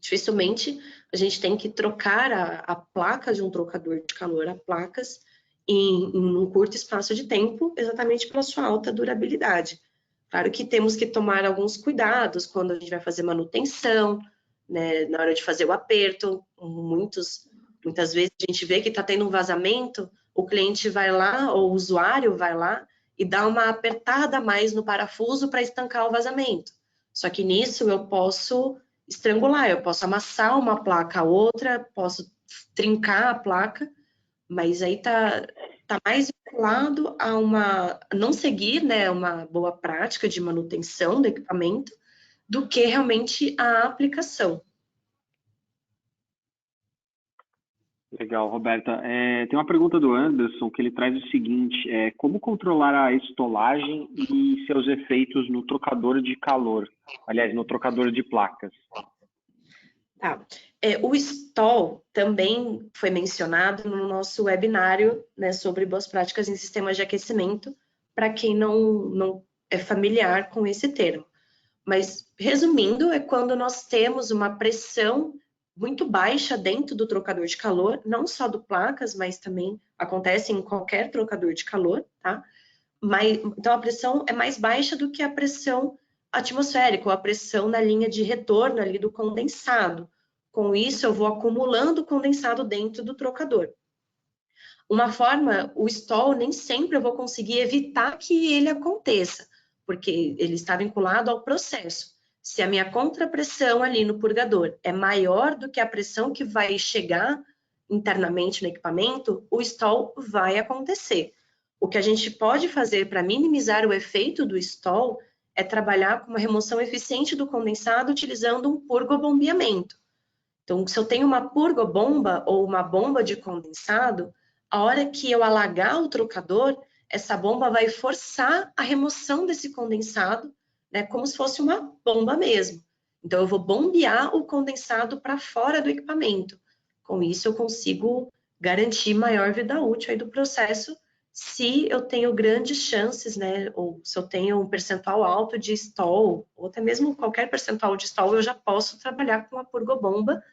Dificilmente a gente tem que trocar a placa de um trocador de calor a placas em um curto espaço de tempo, exatamente pela sua alta durabilidade. Claro que temos que tomar alguns cuidados quando a gente vai fazer manutenção, né, na hora de fazer o aperto. Muitas vezes a gente vê que está tendo um vazamento, o cliente vai lá, ou o usuário vai lá, e dá uma apertada a mais no parafuso para estancar o vazamento. Só que nisso eu posso estrangular, eu posso amassar uma placa a outra, posso trincar a placa, mas aí tá mais vinculado a não seguir, né, uma boa prática de manutenção do equipamento do que realmente a aplicação. Legal, Roberta. Tem uma pergunta do Anderson que ele traz o seguinte: como controlar a estolagem e seus efeitos no trocador de calor? Aliás, no trocador de placas. Tá. O stall também foi mencionado no nosso webinário, né, sobre boas práticas em sistemas de aquecimento, para quem não é familiar com esse termo. Mas, resumindo, é quando nós temos uma pressão muito baixa dentro do trocador de calor, não só do placas, mas também acontece em qualquer trocador de calor, tá? Então, a pressão é mais baixa do que a pressão atmosférica, ou a pressão na linha de retorno ali do condensado. Com isso, eu vou acumulando condensado dentro do trocador. Uma forma, o stall, nem sempre eu vou conseguir evitar que ele aconteça, porque ele está vinculado ao processo. Se a minha contrapressão ali no purgador é maior do que a pressão que vai chegar internamente no equipamento, o stall vai acontecer. O que a gente pode fazer para minimizar o efeito do stall é trabalhar com uma remoção eficiente do condensado utilizando um purgobombeamento. Então, se eu tenho uma purgobomba ou uma bomba de condensado, a hora que eu alagar o trocador, essa bomba vai forçar a remoção desse condensado, né, como se fosse uma bomba mesmo. Então, eu vou bombear o condensado para fora do equipamento. Com isso, eu consigo garantir maior vida útil aí do processo, se eu tenho grandes chances, né, ou se eu tenho um percentual alto de stall, ou até mesmo qualquer percentual de stall, eu já posso trabalhar com a purgobomba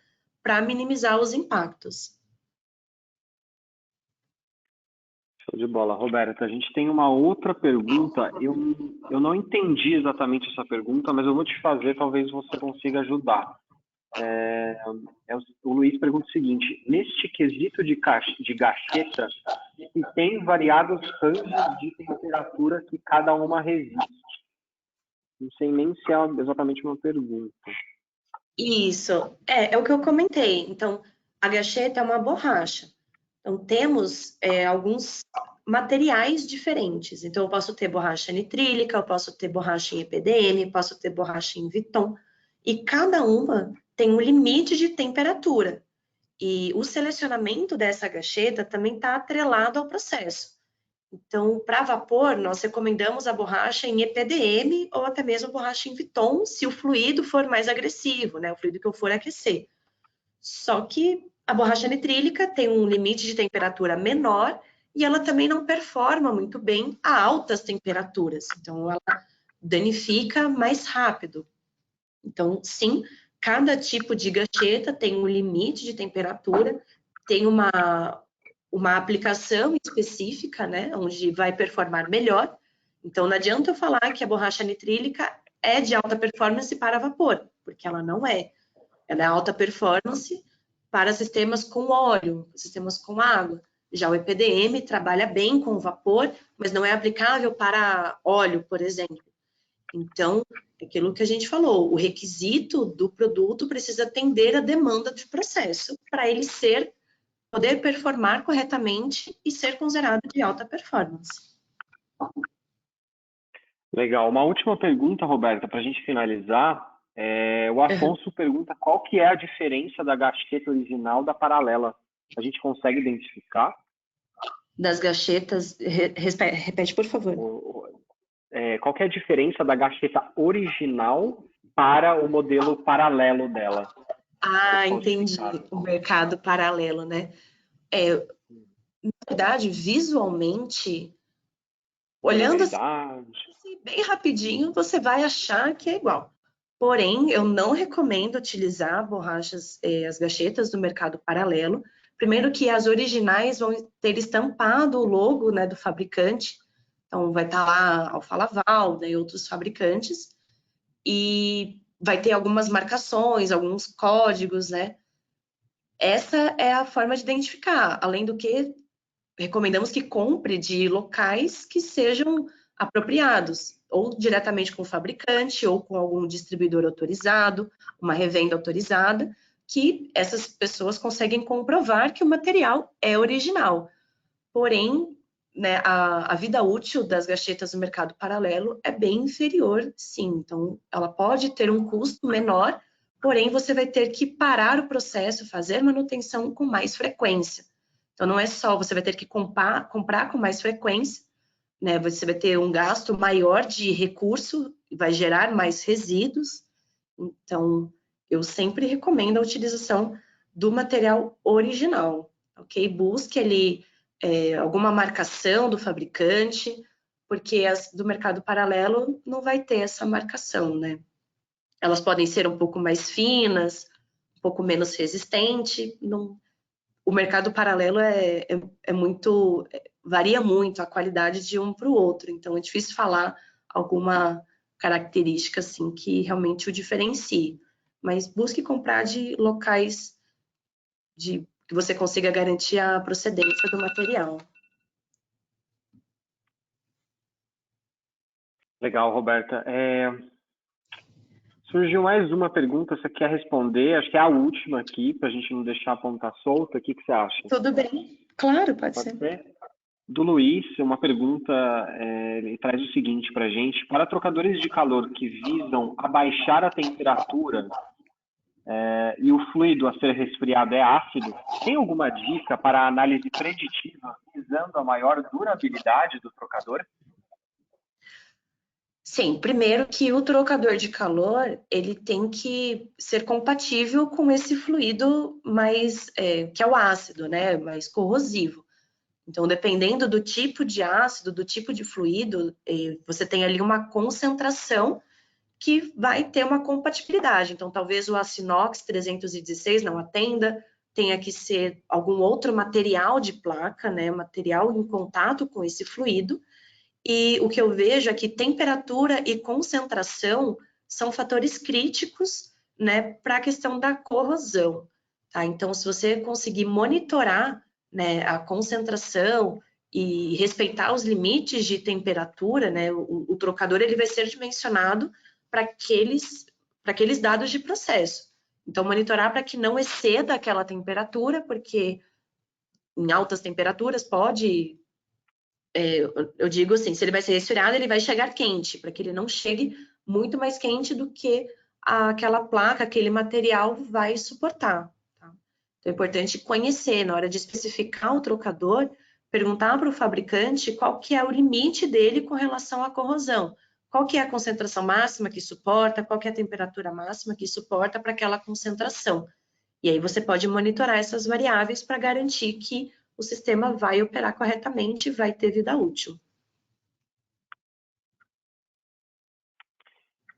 para minimizar os impactos. Show de bola, Roberta. A gente tem uma outra pergunta. Eu não entendi exatamente essa pergunta, mas eu vou te fazer, talvez você consiga ajudar. O Luiz pergunta o seguinte: neste quesito de gacheta, se tem variados rangos de temperatura que cada uma resiste? Não sei nem se é exatamente uma pergunta. Isso, é o que eu comentei. Então, a gacheta é uma borracha. Então, temos alguns materiais diferentes. Então, eu posso ter borracha nitrílica, eu posso ter borracha em EPDM, posso ter borracha em Viton, e cada uma tem um limite de temperatura. E o selecionamento dessa gacheta também está atrelado ao processo. Então, para vapor, nós recomendamos a borracha em EPDM ou até mesmo borracha em Viton, se o fluido for mais agressivo, né? O fluido que eu for aquecer. Só que a borracha nitrílica tem um limite de temperatura menor e ela também não performa muito bem a altas temperaturas. Então, ela danifica mais rápido. Então, sim, cada tipo de gacheta tem um limite de temperatura, tem uma aplicação específica, né, onde vai performar melhor. Então, não adianta eu falar que a borracha nitrílica é de alta performance para vapor, porque ela não é. Ela é alta performance para sistemas com óleo, sistemas com água. Já o EPDM trabalha bem com vapor, mas não é aplicável para óleo, por exemplo. Então, aquilo que a gente falou, o requisito do produto precisa atender a demanda do processo para ele poder performar corretamente e ser considerado de alta performance. Legal. Uma última pergunta, Roberta, para a gente finalizar. O Afonso pergunta qual que é a diferença da gacheta original da paralela. A gente consegue identificar? Das gachetas, repete, por favor. Qual que é a diferença da gacheta original para o modelo paralelo dela? Ah, entendi. O mercado paralelo, né? Na verdade, visualmente, olhando assim, bem rapidinho, você vai achar que é igual. Porém, eu não recomendo utilizar borrachas, as gachetas do mercado paralelo. Primeiro que as originais vão ter estampado o logo, né, do fabricante. Então, vai estar lá Alfa Laval, né, e outros fabricantes. E vai ter algumas marcações, alguns códigos, né? Essa é a forma de identificar. Além do que, recomendamos que compre de locais que sejam apropriados, ou diretamente com o fabricante, ou com algum distribuidor autorizado, uma revenda autorizada, que essas pessoas conseguem comprovar que o material é original. Porém, né, a vida útil das gachetas no mercado paralelo é bem inferior, sim. Então, ela pode ter um custo menor, porém você vai ter que parar o processo, fazer manutenção com mais frequência. Então, não é só, você vai ter que comprar com mais frequência, né? Você vai ter um gasto maior de recurso, vai gerar mais resíduos. Então, eu sempre recomendo a utilização do material original, ok? Busque ali alguma marcação do fabricante, porque as do mercado paralelo não vai ter essa marcação, né? Elas podem ser um pouco mais finas, um pouco menos resistente. Não, o mercado paralelo varia muito a qualidade de um para o outro, então é difícil falar alguma característica assim que realmente o diferencie. Mas busque comprar de locais que você consiga garantir a procedência do material. Legal, Roberta. Surgiu mais uma pergunta, você quer responder? Acho que é a última aqui, para a gente não deixar a ponta solta. O que você acha? Tudo bem? Claro, pode ser. Do Luiz, uma pergunta, ele traz o seguinte para a gente: para trocadores de calor que visam abaixar a temperatura e o fluido a ser resfriado é ácido, tem alguma dica para a análise preditiva visando a maior durabilidade do trocador? Sim, primeiro que o trocador de calor, ele tem que ser compatível com esse fluido mais, que é o ácido, né, mais corrosivo. Então, dependendo do tipo de ácido, do tipo de fluido, você tem ali uma concentração que vai ter uma compatibilidade. Então, talvez o aço inox 316 não atenda, tenha que ser algum outro material de placa, né, material em contato com esse fluido. E o que eu vejo é que temperatura e concentração são fatores críticos, né, para a questão da corrosão, tá? Então, se você conseguir monitorar, né, a concentração e respeitar os limites de temperatura, né, o trocador ele vai ser dimensionado para aqueles dados de processo. Então, monitorar para que não exceda aquela temperatura, porque em altas temperaturas pode eu digo assim, se ele vai ser resfriado, ele vai chegar quente, para que ele não chegue muito mais quente do que aquela placa, aquele material vai suportar. Tá? Então é importante conhecer, na hora de especificar o trocador, perguntar para o fabricante qual que é o limite dele com relação à corrosão. Qual que é a concentração máxima que suporta, qual que é a temperatura máxima que suporta para aquela concentração. E aí você pode monitorar essas variáveis para garantir que o sistema vai operar corretamente e vai ter vida útil.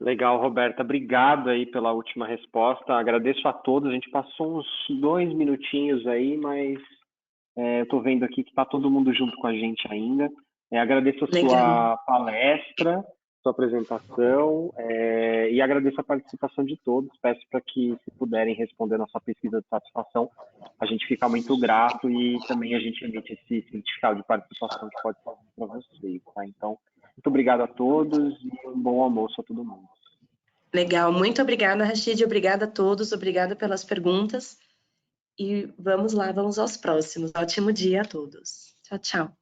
Legal, Roberta. Obrigado aí pela última resposta. Agradeço a todos. A gente passou uns 2 minutinhos aí, mas eu estou vendo aqui que está todo mundo junto com a gente ainda. Agradeço a sua palestra, sua apresentação e agradeço a participação de todos. Peço para que, se puderem responder nossa pesquisa de satisfação, a gente fica muito grato e também a gente emite esse certificado de participação que pode fazer para vocês. Tá? Então, muito obrigado a todos e um bom almoço a todo mundo. Legal, muito obrigada, Rashid, obrigada a todos, obrigada pelas perguntas. E vamos lá, vamos aos próximos. Ótimo dia a todos. Tchau, tchau.